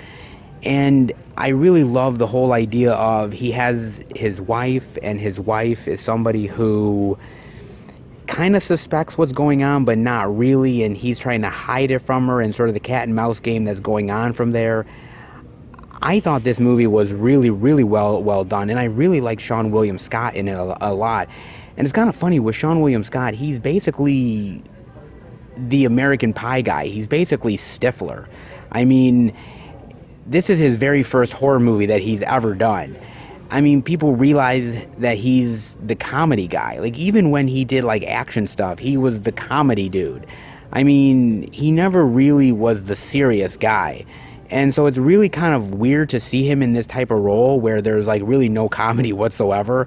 And I really love the whole idea of he has his wife, and his wife is somebody who kind of suspects what's going on, but not really, and he's trying to hide it from her, and sort of the cat and mouse game that's going on from there. I thought this movie was really, really well done, and I really like Sean William Scott in it a lot. And it's kind of funny with Sean William Scott, he's basically the American Pie guy. He's basically Stifler. I mean, this is his very first horror movie that he's ever done. I mean, people realize that he's the comedy guy. Like, even when he did, like, action stuff, he was the comedy dude. I mean, he never really was the serious guy. And so it's really kind of weird to see him in this type of role where there's, like, really no comedy whatsoever.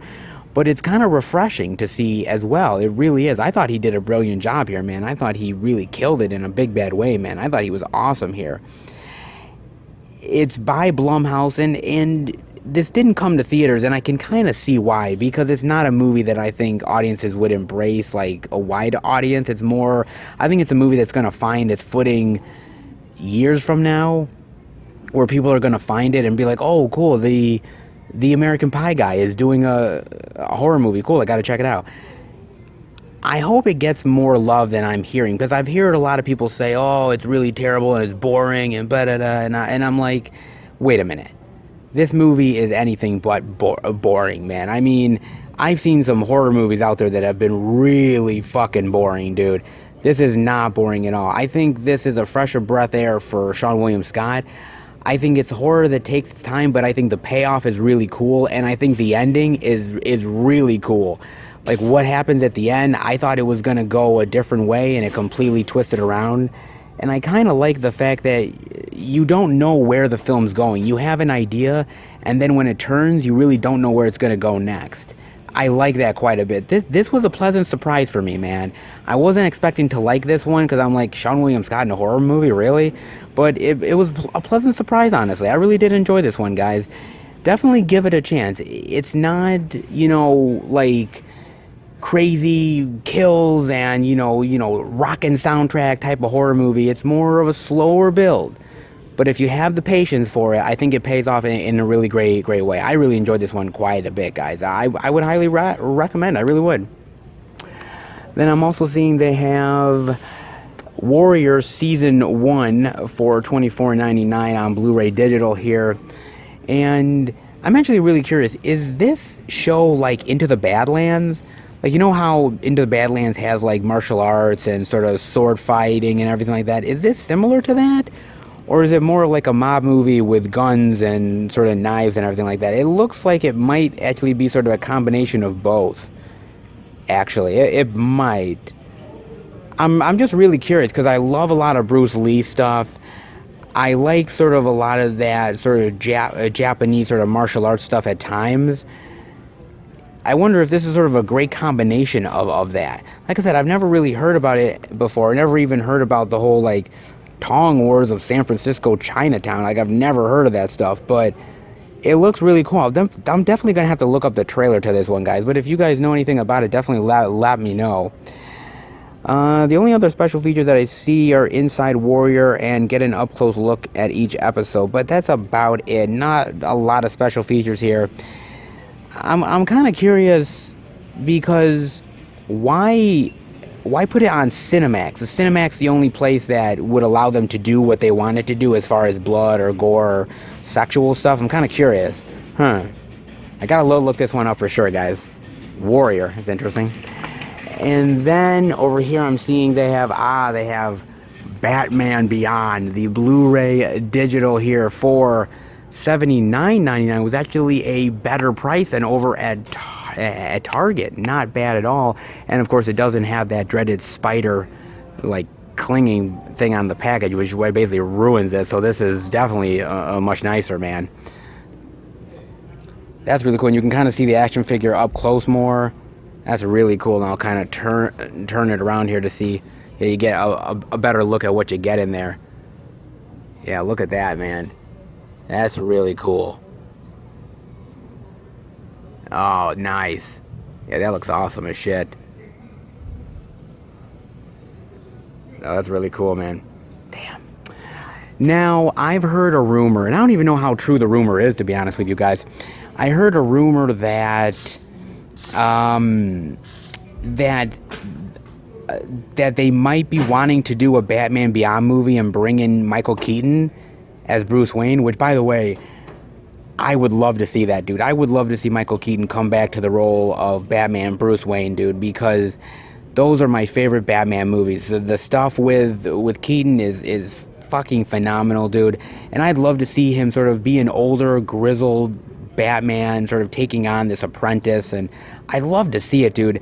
But it's kind of refreshing to see as well. It really is. I thought he did a brilliant job here, man. I thought he really killed it in a big, bad way, man. I thought he was awesome here. It's by Blumhouse, and this didn't come to theaters, and I can kind of see why, because it's not a movie that I think audiences would embrace, like a wide audience. It's more, I think it's a movie that's going to find its footing years from now, where people are going to find it and be like, oh, cool, the American Pie guy is doing a horror movie. Cool, I got to check it out. I hope it gets more love than I'm hearing, because I've heard a lot of people say, oh, it's really terrible and it's boring and blah-da-da, and I'm like, wait a minute. This movie is anything but boring, man. I mean, I've seen some horror movies out there that have been really fucking boring, dude. This is not boring at all. I think this is a fresher breath air for Sean William Scott. I think it's horror that takes its time, but I think the payoff is really cool, and I think the ending is really cool. Like, what happens at the end, I thought it was going to go a different way, and it completely twisted around. And I kind of like the fact that you don't know where the film's going. You have an idea, and then when it turns, you really don't know where it's going to go next. I like that quite a bit. This was a pleasant surprise for me, man. I wasn't expecting to like this one, because I'm like, Sean William Scott in a horror movie, really? But it was a pleasant surprise, honestly. I really did enjoy this one, guys. Definitely give it a chance. It's not, like crazy kills and rockin' soundtrack type of horror movie. It's more of a slower build, but if you have the patience for it, I think it pays off in a really great way. I really enjoyed this one quite a bit, guys. I would highly recommend. I really would. Then I'm also seeing they have Warrior Season 1 for $24.99 on Blu-ray digital here, and I'm actually really curious, is this show like Into the Badlands? Like, you know how Into the Badlands has, like, martial arts and sort of sword fighting and everything like that? Is this similar to that? Or is it more like a mob movie with guns and sort of knives and everything like that? It looks like it might actually be sort of a combination of both. Actually, it might. I'm just really curious, because I love a lot of Bruce Lee stuff. I like sort of a lot of that sort of Japanese sort of martial arts stuff at times. I wonder if this is sort of a great combination of that. Like I said, I've never really heard about it before. I never even heard about the whole, like, Tong Wars of San Francisco Chinatown. Like, I've never heard of that stuff, but it looks really cool. I'm definitely going to have to look up the trailer to this one, guys. But if you guys know anything about it, definitely let me know. The only other special features that I see are Inside Warrior and get an up-close look at each episode. But that's about it. Not a lot of special features here. I'm kind of curious, because why put it on Cinemax? Is Cinemax the only place that would allow them to do what they wanted to do as far as blood or gore or sexual stuff? I'm kind of curious. I gotta look this one up for sure, guys. Warrior is interesting. And then over here I'm seeing they have Batman Beyond, the Blu-ray digital here for $79.99. Was actually a better price than over at Target. Not bad at all. And of course, it doesn't have that dreaded spider like clinging thing on the package, which basically ruins it. So this is definitely much nicer, man. That's really cool. And you can kind of see the action figure up close more. That's really cool. And I'll kind of turn it around here to see. Yeah, you get a better look at what you get in there. Yeah, look at that, man. That's really cool. Oh, nice. Yeah, that looks awesome as shit. Oh, that's really cool, man. Damn. Now, I've heard a rumor, and I don't even know how true the rumor is, to be honest with you guys. I heard a rumor that that they might be wanting to do a Batman Beyond movie and bring in Michael Keaton as Bruce Wayne, which, by the way, I would love to see that, dude. I would love to see Michael Keaton come back to the role of Batman Bruce Wayne, dude, because those are my favorite Batman movies. The stuff with Keaton is fucking phenomenal, dude. And I'd love to see him sort of be an older, grizzled Batman, sort of taking on this apprentice, and I'd love to see it, dude.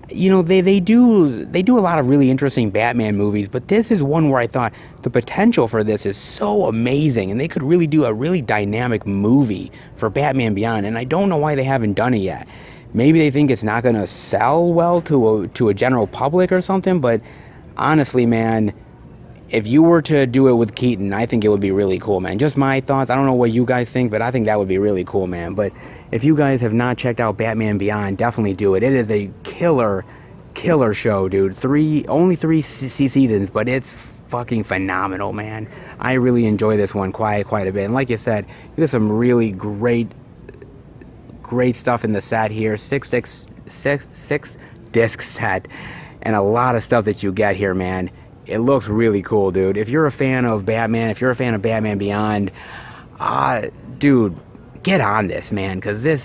You know, they do a lot of really interesting Batman movies, but this is one where I thought the potential for this is so amazing, and they could really do a really dynamic movie for Batman Beyond, and I don't know why they haven't done it yet. Maybe they think it's not going to sell well to a general public or something, but honestly, man, if you were to do it with Keaton, I think it would be really cool, man. Just my thoughts. I don't know what you guys think, but I think that would be really cool, man. But if you guys have not checked out Batman Beyond, definitely do it. It is a killer show, dude. Only three seasons, but it's fucking phenomenal, man. I really enjoy this one quite a bit. And like you said, you got some really great stuff in the set here. Six disc set, and a lot of stuff that you get here, man. It looks really cool, dude. If you're a fan of Batman, if you're a fan of Batman Beyond, dude, get on this, man, because this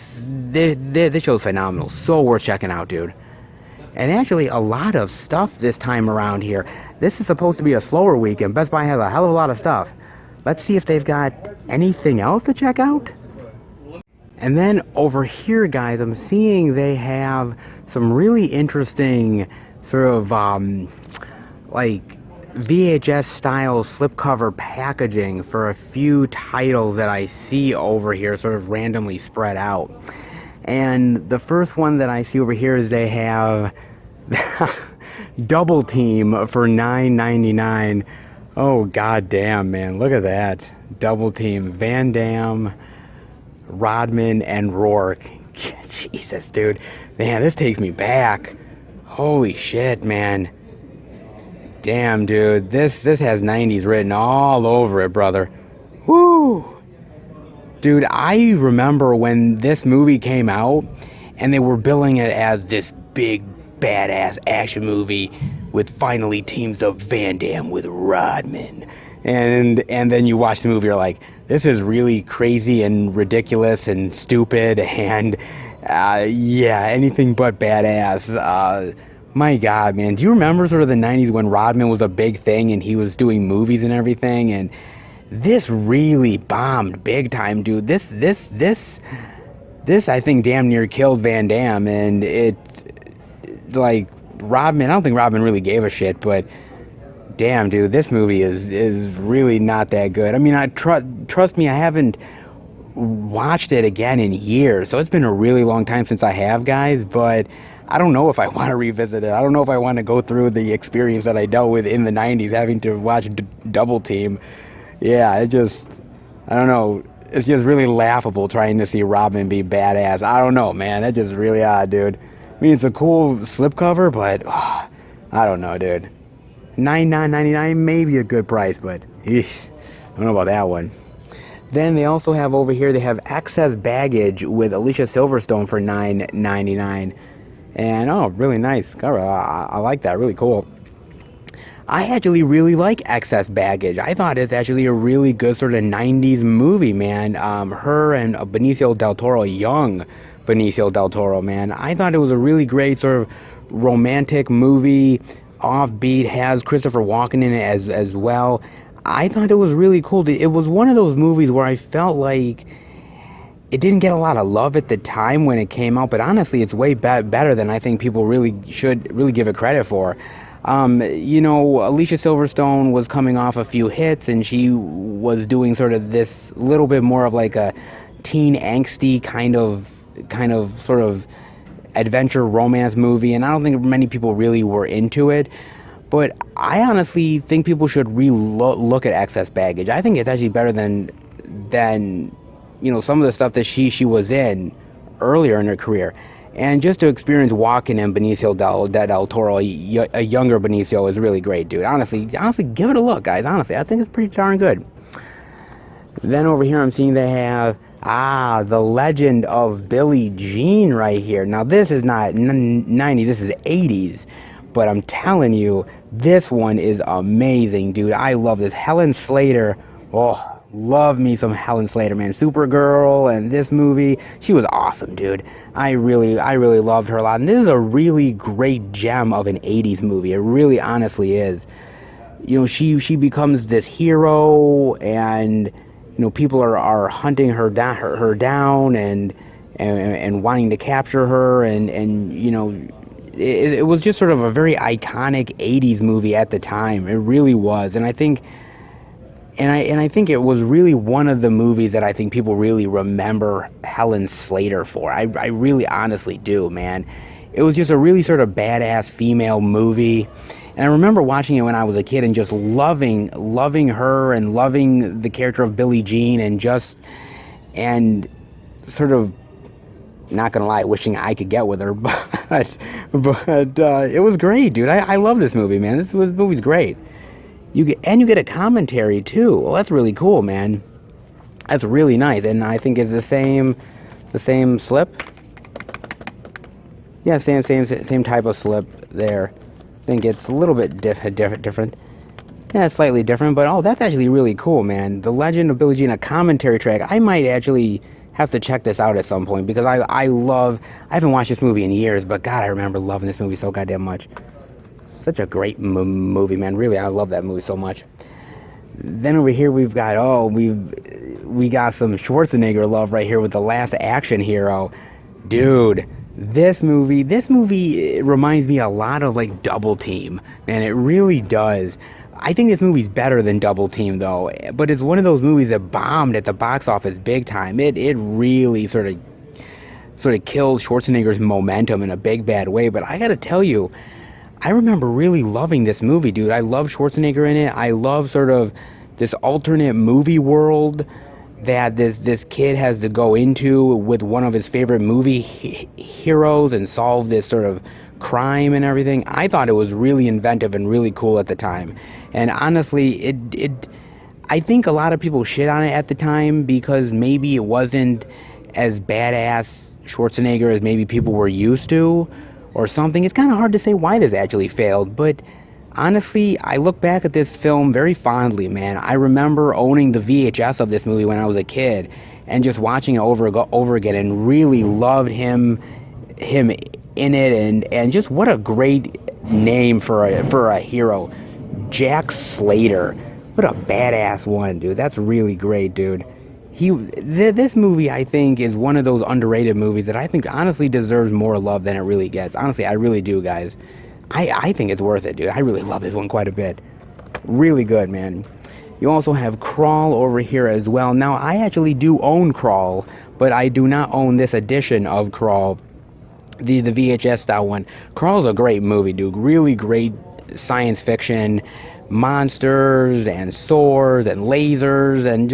show's phenomenal. So worth checking out, dude. And actually, a lot of stuff this time around here. This is supposed to be a slower week, and Best Buy has a hell of a lot of stuff. Let's see if they've got anything else to check out. And then over here, guys, I'm seeing they have some really interesting sort of like VHS style slipcover packaging for a few titles that I see over here sort of randomly spread out. And the first one that I see over here is they have Double Team for $9.99. Oh, goddamn, man. Look at that. Double Team. Van Damme, Rodman, and Rourke. Jesus, dude. Man, this takes me back. Holy shit, man. Damn, dude. This has 90s written all over it, brother. Woo! Dude, I remember when this movie came out and they were billing it as this big, badass action movie with finally teams up Van Damme with Rodman. And then you watch the movie, you're like, this is really crazy and ridiculous and stupid and, yeah, anything but badass. My God, man. Do you remember sort of the 90s when Rodman was a big thing and he was doing movies and everything? And this really bombed big time, dude. This I think damn near killed Van Damme, and it, like, Rodman, I don't think Rodman really gave a shit, but damn, dude, this movie is really not that good. I mean, trust me, I haven't watched it again in years, so it's been a really long time since I have, guys, but I don't know if I want to revisit it. I don't know if I want to go through the experience that I dealt with in the 90s, having to watch Double Team. Yeah, I don't know. It's just really laughable trying to see Robin be badass. I don't know, man. That's just really odd, dude. I mean, it's a cool slipcover, but I don't know, dude. $9.99 may be a good price, but I don't know about that one. Then they also have over here, they have Excess Baggage with Alicia Silverstone for $9.99. And, oh, really nice cover. I like that. Really cool. I actually really like Excess Baggage. I thought it's actually a really good sort of 90s movie, man. Her and Benicio del Toro, young Benicio del Toro, man. I thought it was a really great sort of romantic movie, offbeat, has Christopher Walken in it as well. I thought it was really cool. It was one of those movies where I felt like it didn't get a lot of love at the time when it came out, but honestly, it's way better than I think people really should really give it credit for. You know, Alicia Silverstone was coming off a few hits, and she was doing sort of this little bit more of like a teen angsty kind of sort of adventure romance movie, and I don't think many people really were into it. But I honestly think people should look at Excess Baggage. I think it's actually better than some of the stuff that she was in earlier in her career. And just to experience walking in Benicio del Toro, a younger Benicio, is really great, dude. Honestly, give it a look, guys. Honestly, I think it's pretty darn good. Then over here, I'm seeing they have The Legend of Billie Jean right here. Now this is not 90s, this is 80s, but I'm telling you, this one is amazing, dude. I love this. Helen Slater. Oh, love me some Helen Slater, man. Supergirl and this movie, she was awesome, dude. I really loved her a lot. And this is a really great gem of an 80s movie. It really honestly is. She becomes this hero, and people are hunting her down and wanting to capture her, and it was just sort of a very iconic 80s movie at the time. It really was. And I think it was really one of the movies that I think people really remember Helen Slater for. I really honestly do, man. It was just a really sort of badass female movie. And I remember watching it when I was a kid and just loving her and loving the character of Billie Jean, and sort of, not gonna lie, wishing I could get with her, but it was great, dude. I love this movie, man. This movie's great. You get a commentary too. Well, that's really cool, man. That's really nice, and I think it's the same slip. Yeah, same type of slip there. I think it's a little bit different. Yeah, it's slightly different, but that's actually really cool, man. The Legend of Billie Jean, a commentary track. I might actually have to check this out at some point, because I haven't watched this movie in years, but God, I remember loving this movie so goddamn much. Such a great movie, man. Really, I love that movie so much. Then over here we got some Schwarzenegger love right here with The Last Action Hero. Dude, this movie reminds me a lot of like Double Team, and it really does. I think this movie's better than Double Team though, but it's one of those movies that bombed at the box office big time. It really sort of kills Schwarzenegger's momentum in a big bad way. But I gotta tell you, I remember really loving this movie, dude. I love Schwarzenegger in it. I love sort of this alternate movie world that this kid has to go into with one of his favorite movie heroes and solve this sort of crime and everything. I thought it was really inventive and really cool at the time. And honestly, I think a lot of people shit on it at the time because maybe it wasn't as badass Schwarzenegger as maybe people were used to or something. It's kind of hard to say why this actually failed, but honestly, I look back at this film very fondly, man. I remember owning the VHS of this movie when I was a kid and just watching it over again, and really loved him in it, and just what a great name for a hero. Jack Slater. What a badass one, dude. That's really great, dude. This movie, I think, is one of those underrated movies that I think honestly deserves more love than it really gets. Honestly, I really do, guys. I think it's worth it, dude. I really love this one quite a bit. Really good, man. You also have Crawl over here as well. Now, I actually do own Crawl, but I do not own this edition of Crawl, the VHS style one. Crawl's a great movie, dude. Really great science fiction, monsters and swords and lasers, and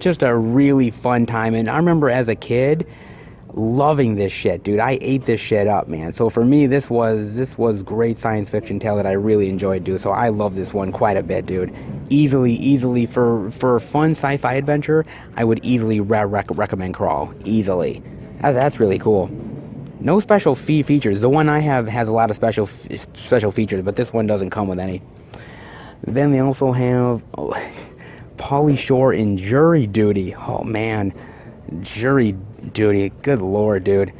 just a really fun time. And I remember as a kid loving this shit, dude. I ate this shit up, man. So for me, this was great science fiction tale that I really enjoyed, dude. So I love this one quite a bit, dude. Easily for fun sci-fi adventure, I would easily recommend Crawl. Easily. That's really cool. No special features. The one I have has a lot of special features, but this one doesn't come with any. Then they also have Pauly Shore in Jury Duty. Oh man, Jury Duty. Good lord, dude.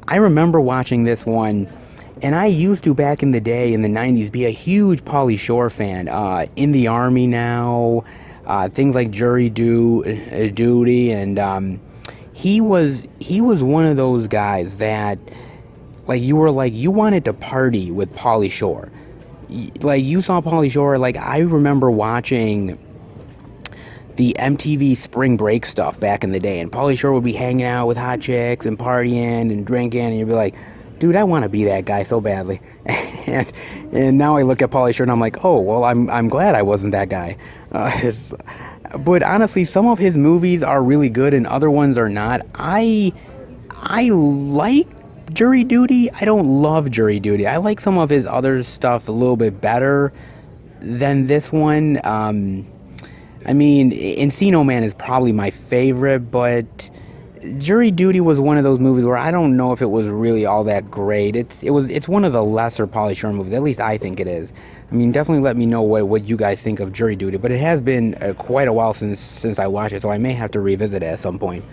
I remember watching this one, and I used to back in the day in the 90s be a huge Pauly Shore fan. In the Army now, things like Jury Duty, and he was one of those guys that you wanted to party with Pauly Shore. Like, you saw Pauly Shore. Like, I remember watching the MTV spring break stuff back in the day, and Pauly Shore would be hanging out with hot chicks and partying and drinking, and you'd be like, dude, I want to be that guy so badly. and now I look at Pauly Shore and I'm like, oh, well, I'm glad I wasn't that guy. But honestly, some of his movies are really good and other ones are not. I like Jury Duty. I don't love Jury Duty. I like some of his other stuff a little bit better than this one. I mean, Encino Man is probably my favorite, but Jury Duty was one of those movies where I don't know if it was really all that great. It's one of the lesser Pauly Shore movies. At least I think it is. I mean, definitely let me know what you guys think of Jury Duty. But it has been quite a while since I watched it, so I may have to revisit it at some point.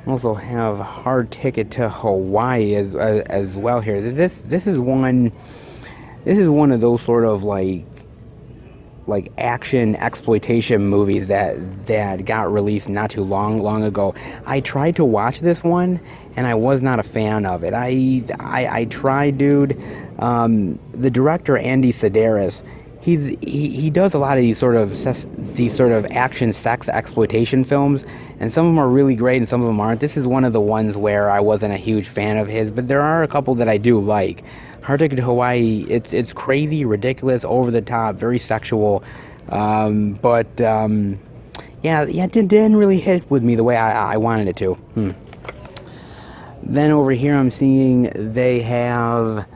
Also have Hard Ticket to Hawaii as well here. This is one of those sort of like action exploitation movies that got released not too long ago. I tried to watch this one and I was not a fan of it. I tried, dude. The director Andy Sedaris, he does a lot of these sort of action sex exploitation films, and some of them are really great and some of them aren't. This is one of the ones where I wasn't a huge fan of his, but there are a couple that I do like. Hard Ticket to Hawaii, it's crazy, ridiculous, over the top, very sexual, yeah, it didn't really hit with me the way I wanted it to. Then over here I'm seeing they have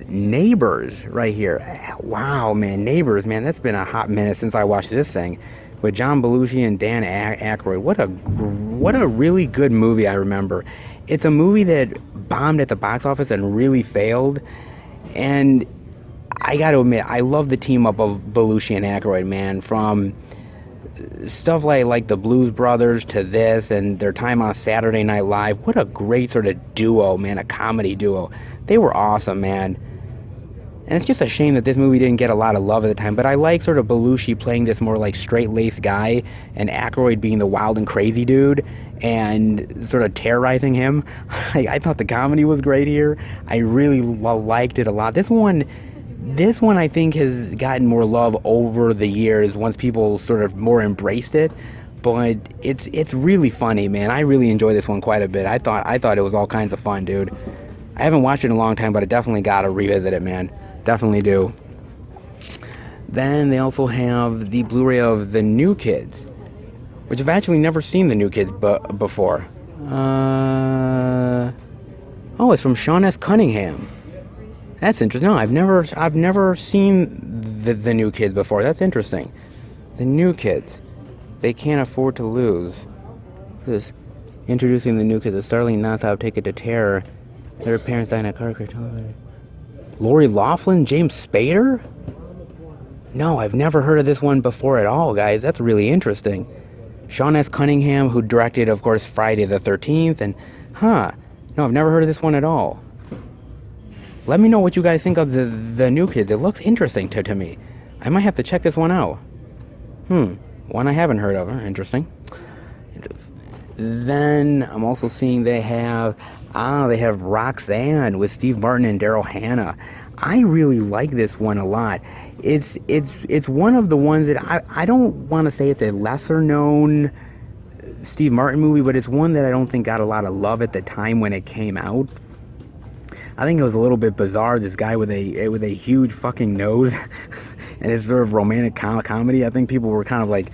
Neighbors right here. Wow, man, Neighbors, man, that's been a hot minute since I watched this thing with John Belushi and Dan Aykroyd. What a really good movie. I remember it's a movie that bombed at the box office and really failed, and I gotta admit, I love the team up of Belushi and Aykroyd, man, from stuff like the Blues Brothers to this and their time on Saturday Night Live. What a great sort of duo, man, a comedy duo. They were awesome, man. And it's just a shame that this movie didn't get a lot of love at the time, but I like sort of Belushi playing this more like straight-laced guy and Aykroyd being the wild and crazy dude and sort of terrorizing him. I thought the comedy was great here. I really liked it a lot. This one I think has gotten more love over the years once people sort of more embraced it, but it's really funny, man. I really enjoy this one quite a bit. I thought it was all kinds of fun, dude. I haven't watched it in a long time, but I definitely gotta revisit it, man. Definitely do. Then they also have the Blu-ray of The New Kids, which I've actually never seen The New Kids before. Oh, it's from Sean S. Cunningham. That's interesting. No, I've never seen the New Kids before. That's interesting. The New Kids. They Can't Afford to Lose. This introducing The New Kids, a startling non-stop ticket to terror. Their parents died in a car crash. Lori Loughlin, James Spader? No, I've never heard of this one before at all, guys. That's really interesting. Sean S. Cunningham, who directed, of course, Friday the 13th, and no, I've never heard of this one at all. Let me know what you guys think of the New Kids. It looks interesting to me. I might have to check this one out. One I haven't heard of. Interesting. Then I'm also seeing they have Roxanne with Steve Martin and Daryl Hannah. I really like this one a lot. It's one of the ones that I don't want to say it's a lesser known Steve Martin movie, but it's one that I don't think got a lot of love at the time when it came out. I think it was a little bit bizarre. This guy with a huge fucking nose and his sort of romantic comedy. I think people were kind of like,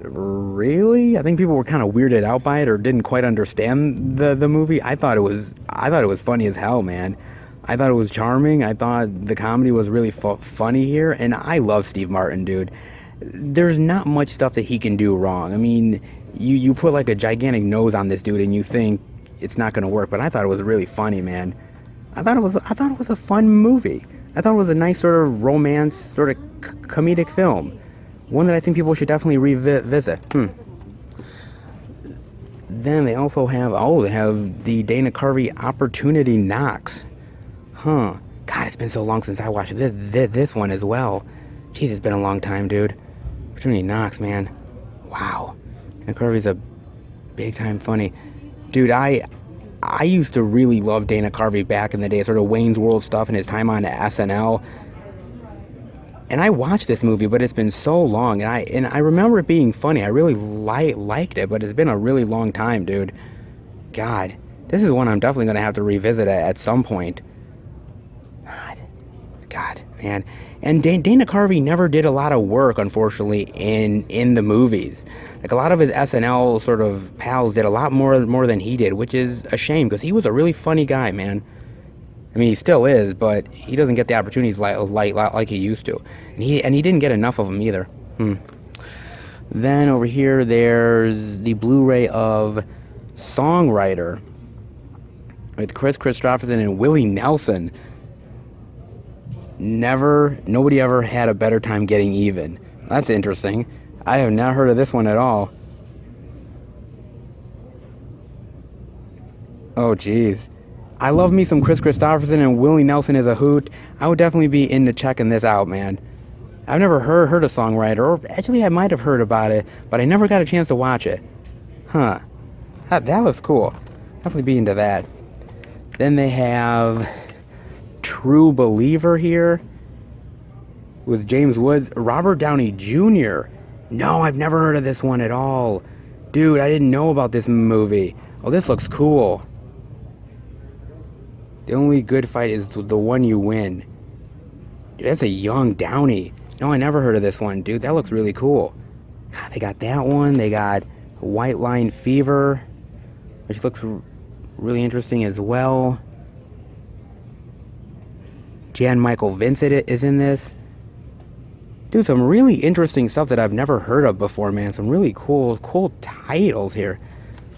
really? I think people were kind of weirded out by it or didn't quite understand the movie. I thought it was funny as hell, man. I thought it was charming. I thought the comedy was really funny here, and I love Steve Martin, dude. There's not much stuff that he can do wrong. I mean, you put like a gigantic nose on this dude and you think it's not going to work, but I thought it was really funny, man. I thought it was a fun movie. I thought it was a nice sort of romance, sort of comedic film. One that I think people should definitely revisit. Then they also have, they have the Dana Carvey Opportunity Knocks. God, it's been so long since I watched this one as well. Jeez, it's been a long time, dude. Opportunity Knocks, man. Wow. Dana Carvey's a big time funny. Dude, I used to really love Dana Carvey back in the day, sort of Wayne's World stuff and his time on SNL. And I watched this movie, but it's been so long, and I remember it being funny. I really liked it, but it's been a really long time, dude. God, this is one I'm definitely gonna have to revisit at some point. God, man. And Dana Carvey never did a lot of work, unfortunately, in the movies. Like a lot of his SNL sort of pals did a lot more than he did, which is a shame because he was a really funny guy, man. I mean, he still is, but he doesn't get the opportunities like he used to, and he didn't get enough of them either. Then over here, there's the Blu-ray of Songwriter with Chris Christopherson and Willie Nelson. Nobody ever had a better time getting even. That's interesting. I have not heard of this one at all. Oh, jeez. I love me some Chris Christopherson, and Willie Nelson is a hoot. I would definitely be into checking this out, man. I've never heard of Songwriter, or actually I might have heard about it, but I never got a chance to watch it. Huh. That was cool. Definitely be into that. Then they have True Believer here with James Woods, Robert Downey Jr. No, I've never heard of this one at all. Dude, I didn't know about this movie. Oh, this looks cool. The only good fight is the one you win. Dude, that's a young Downey. No, I never heard of this one. Dude, that looks really cool. God, they got that one. They got White Line Fever, which looks really interesting as well. Jan Michael Vincent is in this. Dude, some really interesting stuff that I've never heard of before, man. Some really cool titles here.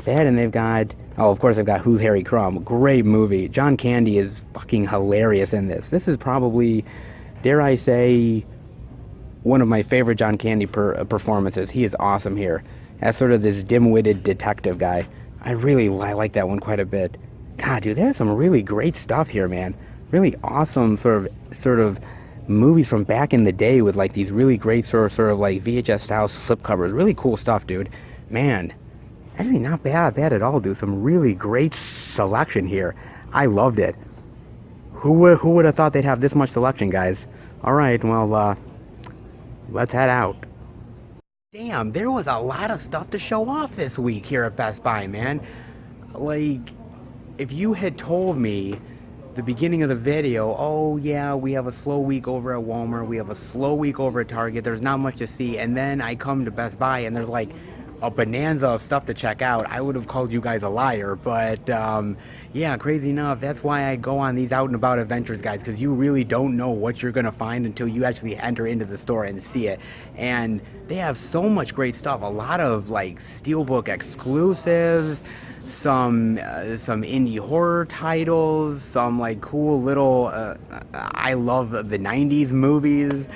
That, and they've got... Oh, of course, they've got Who's Harry Crumb. Great movie. John Candy is fucking hilarious in this. This is probably, dare I say, one of my favorite John Candy performances. He is awesome here. As sort of this dim-witted detective guy. I like that one quite a bit. God, dude, there's some really great stuff here, man. Really awesome sort of movies from back in the day with like these really great sort of like VHS style slipcovers. Really cool stuff, dude. Man. Actually, not bad at all, dude. Some really great selection here. I loved it. Who would have thought they'd have this much selection, guys? All right, well, let's head out. Damn, there was a lot of stuff to show off this week here at Best Buy, man. Like, if you had told me the beginning of the video, oh yeah, we have a slow week over at Walmart, we have a slow week over at Target, there's not much to see, and then I come to Best Buy and there's like a bonanza of stuff to check out, I would have called you guys a liar. But yeah, crazy enough, that's why I go on these out and about adventures, guys, because you really don't know what you're gonna find until you actually enter into the store and see it. And they have so much great stuff, a lot of like steelbook exclusives, some indie horror titles, some like cool little I love the 90s movies.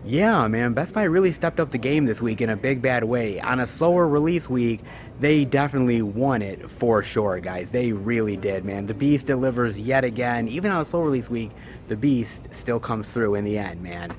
Yeah, man, Best Buy really stepped up the game this week in a big bad way. On a slower release week, they definitely won it for sure, guys. They really did, man. The Beast delivers yet again. Even on a slow release week, the Beast still comes through in the end, man.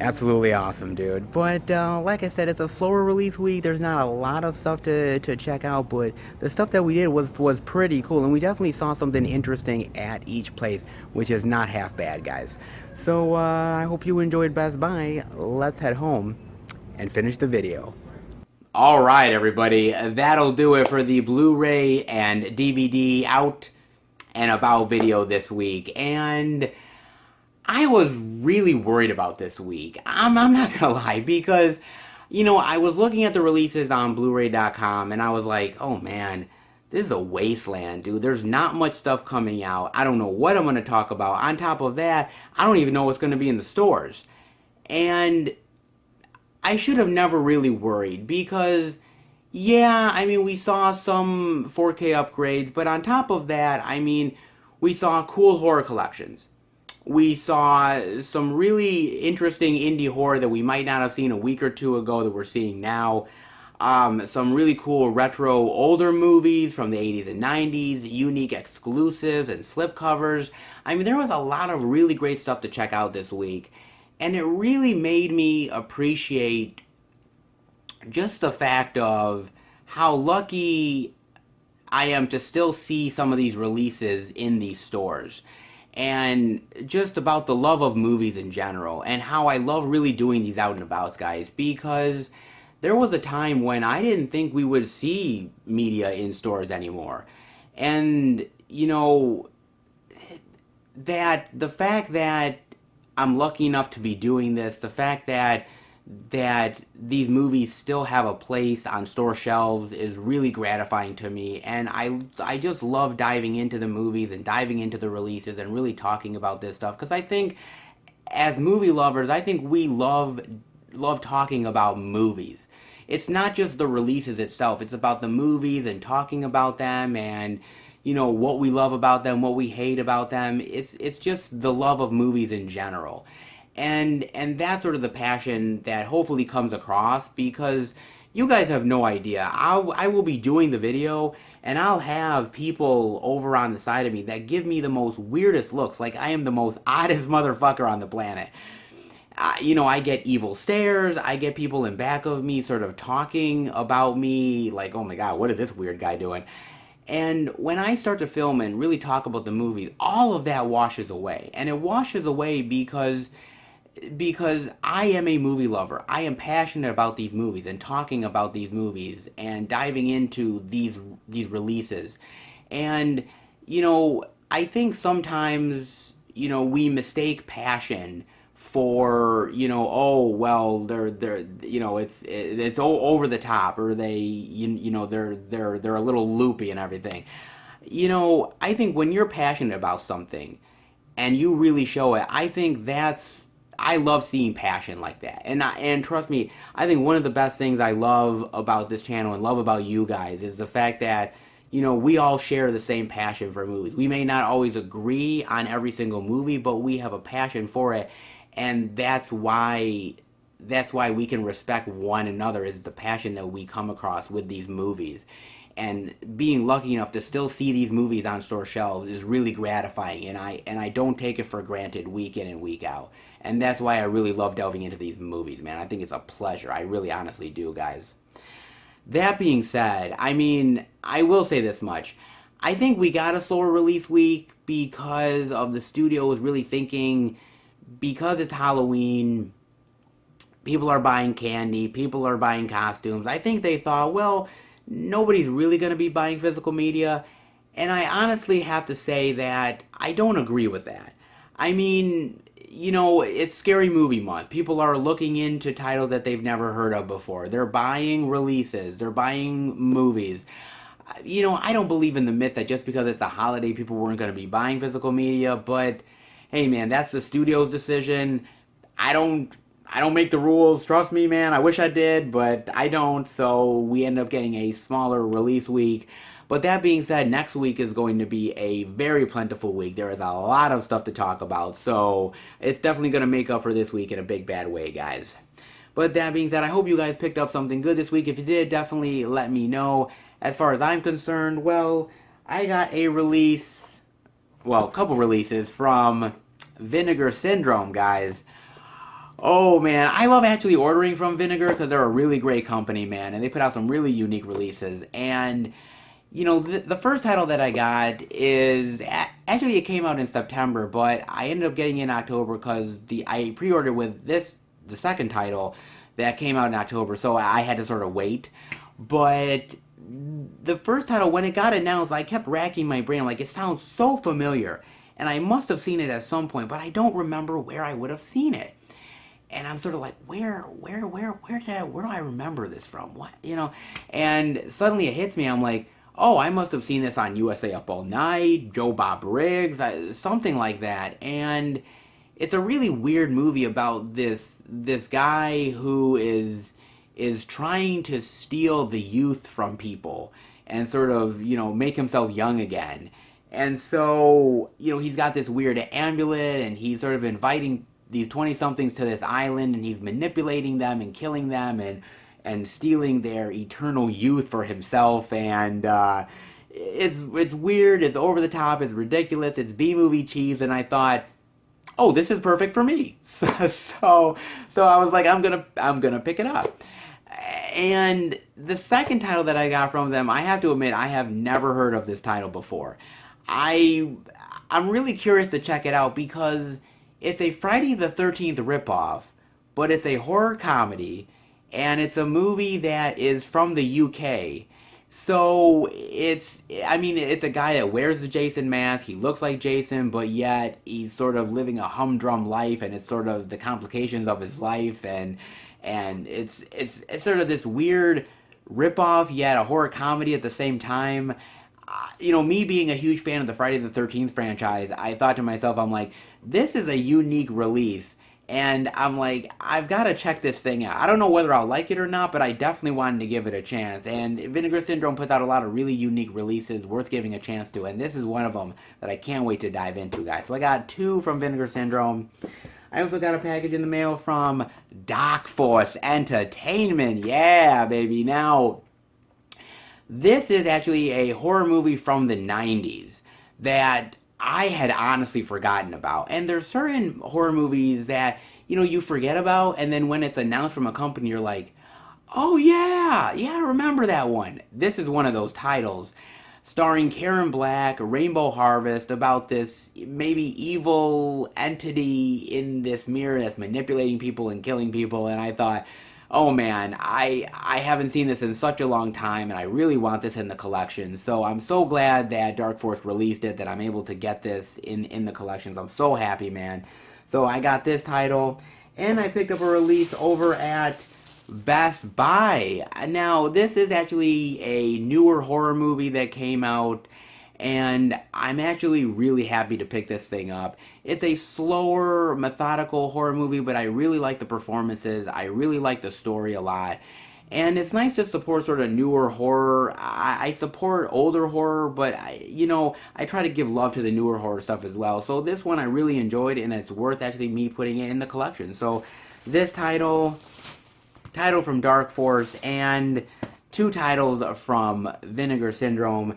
Absolutely awesome, dude. But like I said, it's a slower release week. There's not a lot of stuff to check out, but the stuff that we did was pretty cool, and we definitely saw something interesting at each place, which is not half bad, guys. So I hope you enjoyed Best Buy. Let's head home and finish the video. All right, everybody, that'll do it for the Blu-ray and DVD out and about video this week. And I was really worried about this week. I'm not gonna lie, because, you know, I was looking at the releases on Blu-ray.com and I was like, oh man, this is a wasteland, dude. There's not much stuff coming out. I don't know what I'm gonna talk about. On top of that, I don't even know what's gonna be in the stores. And I should have never really worried, because yeah, I mean, we saw some 4K upgrades, but on top of that, I mean, we saw cool horror collections. We saw some really interesting indie horror that we might not have seen a week or two ago that we're seeing now. Some really cool retro older movies from the 80s and 90s, unique exclusives and slipcovers. I mean, there was a lot of really great stuff to check out this week. And it really made me appreciate just the fact of how lucky I am to still see some of these releases in these stores. and just about the love of movies in general, and how I love really doing these out and abouts, guys, because there was a time when I didn't think we would see media in stores anymore. And, that the fact that I'm lucky enough to be doing this, the fact that these movies still have a place on store shelves is really gratifying to me, and I just love diving into the movies and diving into the releases and really talking about this stuff, because I think as movie lovers, I think we love talking about movies. It's not just the releases itself, it's about the movies and talking about them, and what we love about them, what we hate about them. It's just the love of movies in general. And that's sort of the passion that hopefully comes across, because you guys have no idea. I will be doing the video, and I'll have people over on the side of me that give me the most weirdest looks, like I am the most oddest motherfucker on the planet. I get evil stares. I get people in back of me sort of talking about me, like, oh my god, what is this weird guy doing? And when I start to film and really talk about the movies, all of that washes away. And it washes away because I am a movie lover. I am passionate about these movies and talking about these movies and diving into these releases. And I think sometimes we mistake passion for oh well, they're it's over the top, or they're a little loopy and everything. I think when you're passionate about something and you really show it, I love seeing passion like that. And trust me, I think one of the best things I love about this channel and love about you guys is the fact that we all share the same passion for movies. We may not always agree on every single movie, but we have a passion for it, and that's why we can respect one another, is the passion that we come across with these movies. And being lucky enough to still see these movies on store shelves is really gratifying, and I don't take it for granted week in and week out. And that's why I really love delving into these movies, man. I think it's a pleasure. I really honestly do, guys. That being said, I will say this much. I think we got a slower release week because of the studios really thinking, because it's Halloween, people are buying candy, people are buying costumes. I think they thought, well, nobody's really going to be buying physical media. And I honestly have to say that I don't agree with that. It's Scary Movie Month. People are looking into titles that they've never heard of before. They're buying releases. They're buying movies. I don't believe in the myth that just because it's a holiday, people weren't going to be buying physical media. But, hey, man, that's the studio's decision. I don't make the rules. Trust me, man. I wish I did, but I don't. So we end up getting a smaller release week. But that being said, next week is going to be a very plentiful week. There is a lot of stuff to talk about, so it's definitely going to make up for this week in a big bad way, guys. But that being said, I hope you guys picked up something good this week. If you did, definitely let me know. As far as I'm concerned, well, I got a couple releases from Vinegar Syndrome, guys. Oh man, I love actually ordering from Vinegar because they're a really great company, man, and they put out some really unique releases. And the first title that I got actually, it came out in September, but I ended up getting it in October because I pre-ordered with the second title that came out in October, so I had to sort of wait. But the first title, when it got announced, I kept racking my brain, like, it sounds so familiar, and I must have seen it at some point, but I don't remember where I would have seen it. And I'm sort of like, where do I remember this from? What, And suddenly it hits me. I'm like, oh, I must have seen this on USA Up All Night, Joe Bob Briggs, something like that. And it's a really weird movie about this guy who is trying to steal the youth from people and sort of, make himself young again. And so, he's got this weird amulet, and he's sort of inviting these 20-somethings to this island, and he's manipulating them and killing them and stealing their eternal youth for himself. And it's weird, it's over the top, it's ridiculous, it's B-movie cheese, and I thought, oh, this is perfect for me. So I was like, I'm gonna pick it up. And the second title that I got from them, I have to admit, I have never heard of this title before. I I'm really curious to check it out because it's a Friday the 13th ripoff, but it's a horror comedy, and it's a movie that is from the UK. So I mean, it's a guy that wears the Jason mask. He looks like Jason, but yet he's sort of living a humdrum life, and it's sort of the complications of his life, and it's sort of this weird ripoff yet a horror comedy at the same time. Me being a huge fan of the Friday the 13th franchise, I thought to myself, I'm like, this is a unique release. And I'm like, I've got to check this thing out. I don't know whether I'll like it or not, but I definitely wanted to give it a chance. And Vinegar Syndrome puts out a lot of really unique releases worth giving a chance to. And this is one of them that I can't wait to dive into, guys. So I got 2 from Vinegar Syndrome. I also got a package in the mail from Dark Force Entertainment. Yeah, baby. Now, this is actually a horror movie from the 90s that I had honestly forgotten about. And there's certain horror movies that, you forget about, and then when it's announced from a company, you're like, oh yeah, I remember that one. This is one of those titles, starring Karen Black, Rainbow Harvest, about this maybe evil entity in this mirror that's manipulating people and killing people, and I thought, oh man, I haven't seen this in such a long time, and I really want this in the collection. So I'm so glad that Dark Force released it, that I'm able to get this in the collections. I'm so happy, man. So I got this title, and I picked up a release over at Best Buy. Now, this is actually a newer horror movie that came out, and I'm actually really happy to pick this thing up. It's a slower, methodical horror movie, but I really like the performances. I really like the story a lot. And it's nice to support sort of newer horror. I support older horror, but I try to give love to the newer horror stuff as well. So this one I really enjoyed, and it's worth actually me putting it in the collection. So this title from Dark Force, and 2 titles from Vinegar Syndrome.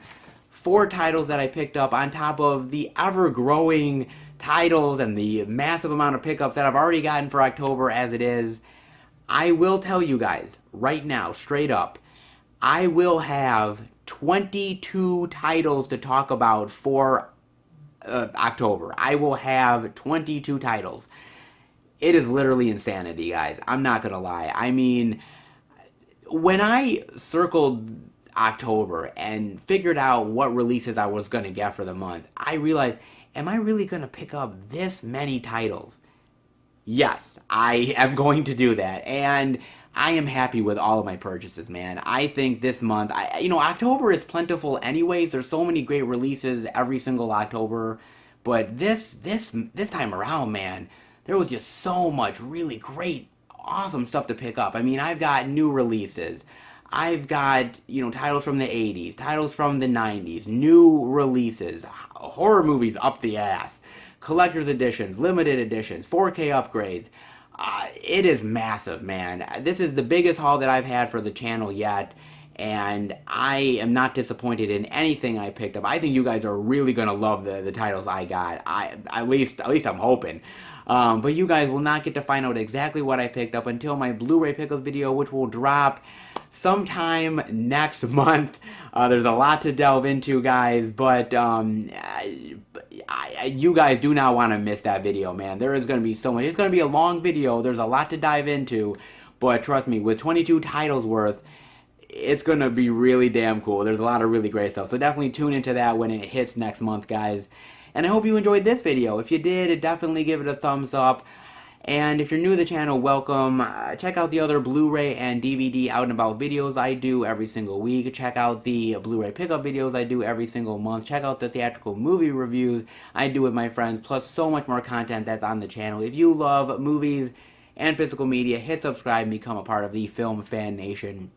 4 titles that I picked up on top of the ever-growing titles and the massive amount of pickups that I've already gotten for October as it is. I will tell you guys right now, straight up, I will have 22 titles to talk about for October. I will have 22 titles. It is literally insanity, guys. I'm not gonna lie. I mean, when I circled October and figured out what releases I was gonna get for the month, I realized, am I really gonna pick up this many titles? Yes, I am going to do that, and I am happy with all of my purchases, man. I think this month, October is plentiful anyways. There's so many great releases every single October, but this time around, man, there was just so much really great, awesome stuff to pick up. I mean, I've got new releases. I've got, titles from the 80s, titles from the 90s, new releases, horror movies up the ass, collector's editions, limited editions, 4K upgrades. It is massive, man. This is the biggest haul that I've had for the channel yet, and I am not disappointed in anything I picked up. I think you guys are really gonna love the titles I got. At least I'm hoping. But you guys will not get to find out exactly what I picked up until my Blu-ray pickup video, which will drop sometime next month. There's a lot to delve into, guys, but you guys do not want to miss that video, man. There is going to be so much. It's going to be a long video. There's a lot to dive into, but trust me, with 22 titles worth, it's going to be really damn cool. There's a lot of really great stuff, so definitely tune into that when it hits next month, guys. And I hope you enjoyed this video. If you did, definitely give it a thumbs up. And if you're new to the channel, welcome. Check out the other Blu-ray and DVD out and about videos I do every single week. Check out the Blu-ray pickup videos I do every single month. Check out the theatrical movie reviews I do with my friends, plus so much more content that's on the channel. If you love movies and physical media, hit subscribe and become a part of the Film Fan Nation.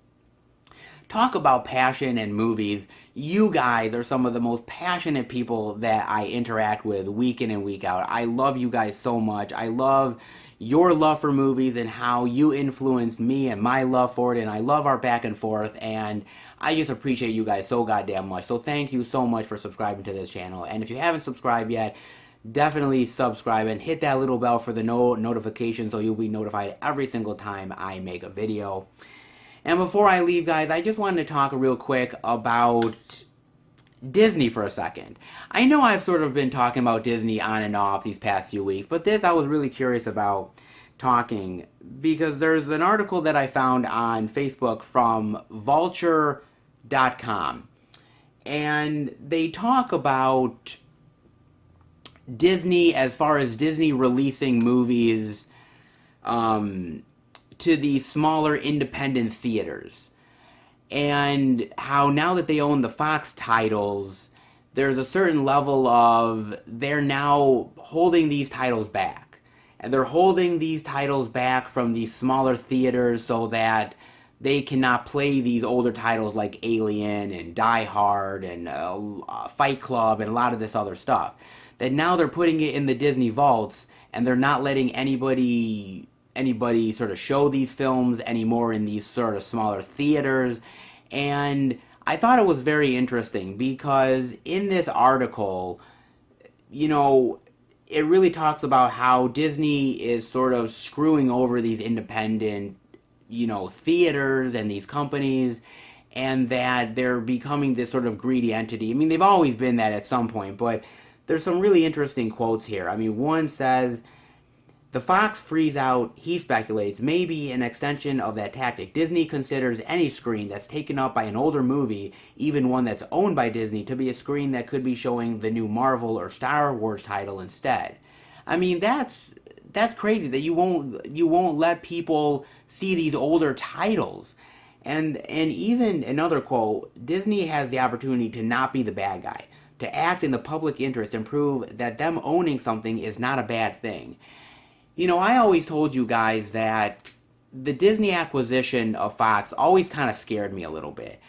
Talk about passion and movies. You guys are some of the most passionate people that I interact with week in and week out. I love you guys so much. I love your love for movies and how you influenced me and my love for it, and I love our back and forth, and I just appreciate you guys so goddamn much. So thank you so much for subscribing to this channel, and if you haven't subscribed yet, definitely subscribe and hit that little bell for the notification so you'll be notified every single time I make a video. And before I leave, guys, I just wanted to talk real quick about Disney for a second. I know I've sort of been talking about Disney on and off these past few weeks, but this I was really curious about talking because there's an article that I found on Facebook from vulture.com, and they talk about Disney as far as Disney releasing movies to the smaller independent theaters, and how now that they own the Fox titles, there's a certain level of they're now holding these titles back. And they're holding these titles back from these smaller theaters so that they cannot play these older titles like Alien and Die Hard and Fight Club and a lot of this other stuff. That now they're putting it in the Disney vaults, and they're not letting anybody sort of show these films anymore in these sort of smaller theaters. And I thought it was very interesting because in this article, it really talks about how Disney is sort of screwing over these independent, theaters and these companies, and that they're becoming this sort of greedy entity. I mean, they've always been that at some point, but there's some really interesting quotes here. I mean, one says, the Fox freeze out, he speculates, may be an extension of that tactic. Disney considers any screen that's taken up by an older movie, even one that's owned by Disney, to be a screen that could be showing the new Marvel or Star Wars title instead. I mean, that's crazy that you won't let people see these older titles. And even another quote, Disney has the opportunity to not be the bad guy, to act in the public interest and prove that them owning something is not a bad thing. I always told you guys that the Disney acquisition of Fox always kind of scared me a little bit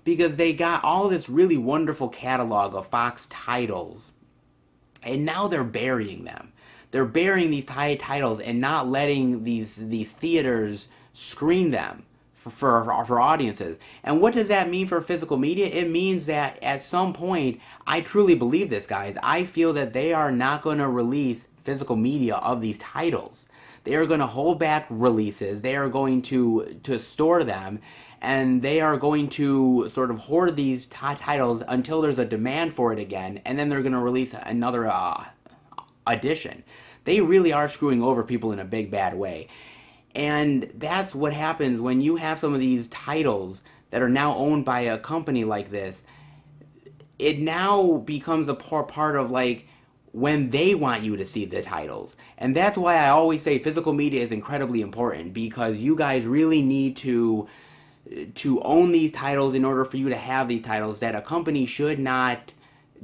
because they got all this really wonderful catalog of Fox titles, and now they're burying them. They're burying these titles and not letting these theaters screen them for audiences. And what does that mean for physical media? It means that at some point, I truly believe this, guys, I feel that they are not going to release physical media of these titles. They are going to hold back releases. They are going to store them, and they are going to sort of hoard these titles until there's a demand for it again, and then they're going to release another edition. They really are screwing over people in a big bad way. And that's what happens when you have some of these titles that are now owned by a company like this. It now becomes a part of like when they want you to see the titles. And that's why I always say physical media is incredibly important, because you guys really need to own these titles in order for you to have these titles. That a company should not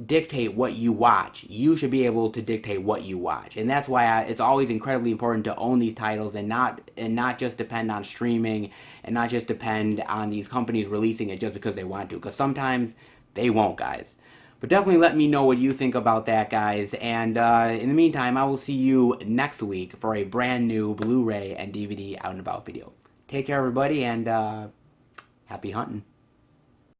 dictate what you watch. You should be able to dictate what you watch. And that's why it's always incredibly important to own these titles and not just depend on streaming and not just depend on these companies releasing it just because they want to, because sometimes they won't, guys. But definitely let me know what you think about that, guys. And in the meantime, I will see you next week for a brand new Blu-ray and DVD out and about video. Take care, everybody, and happy hunting.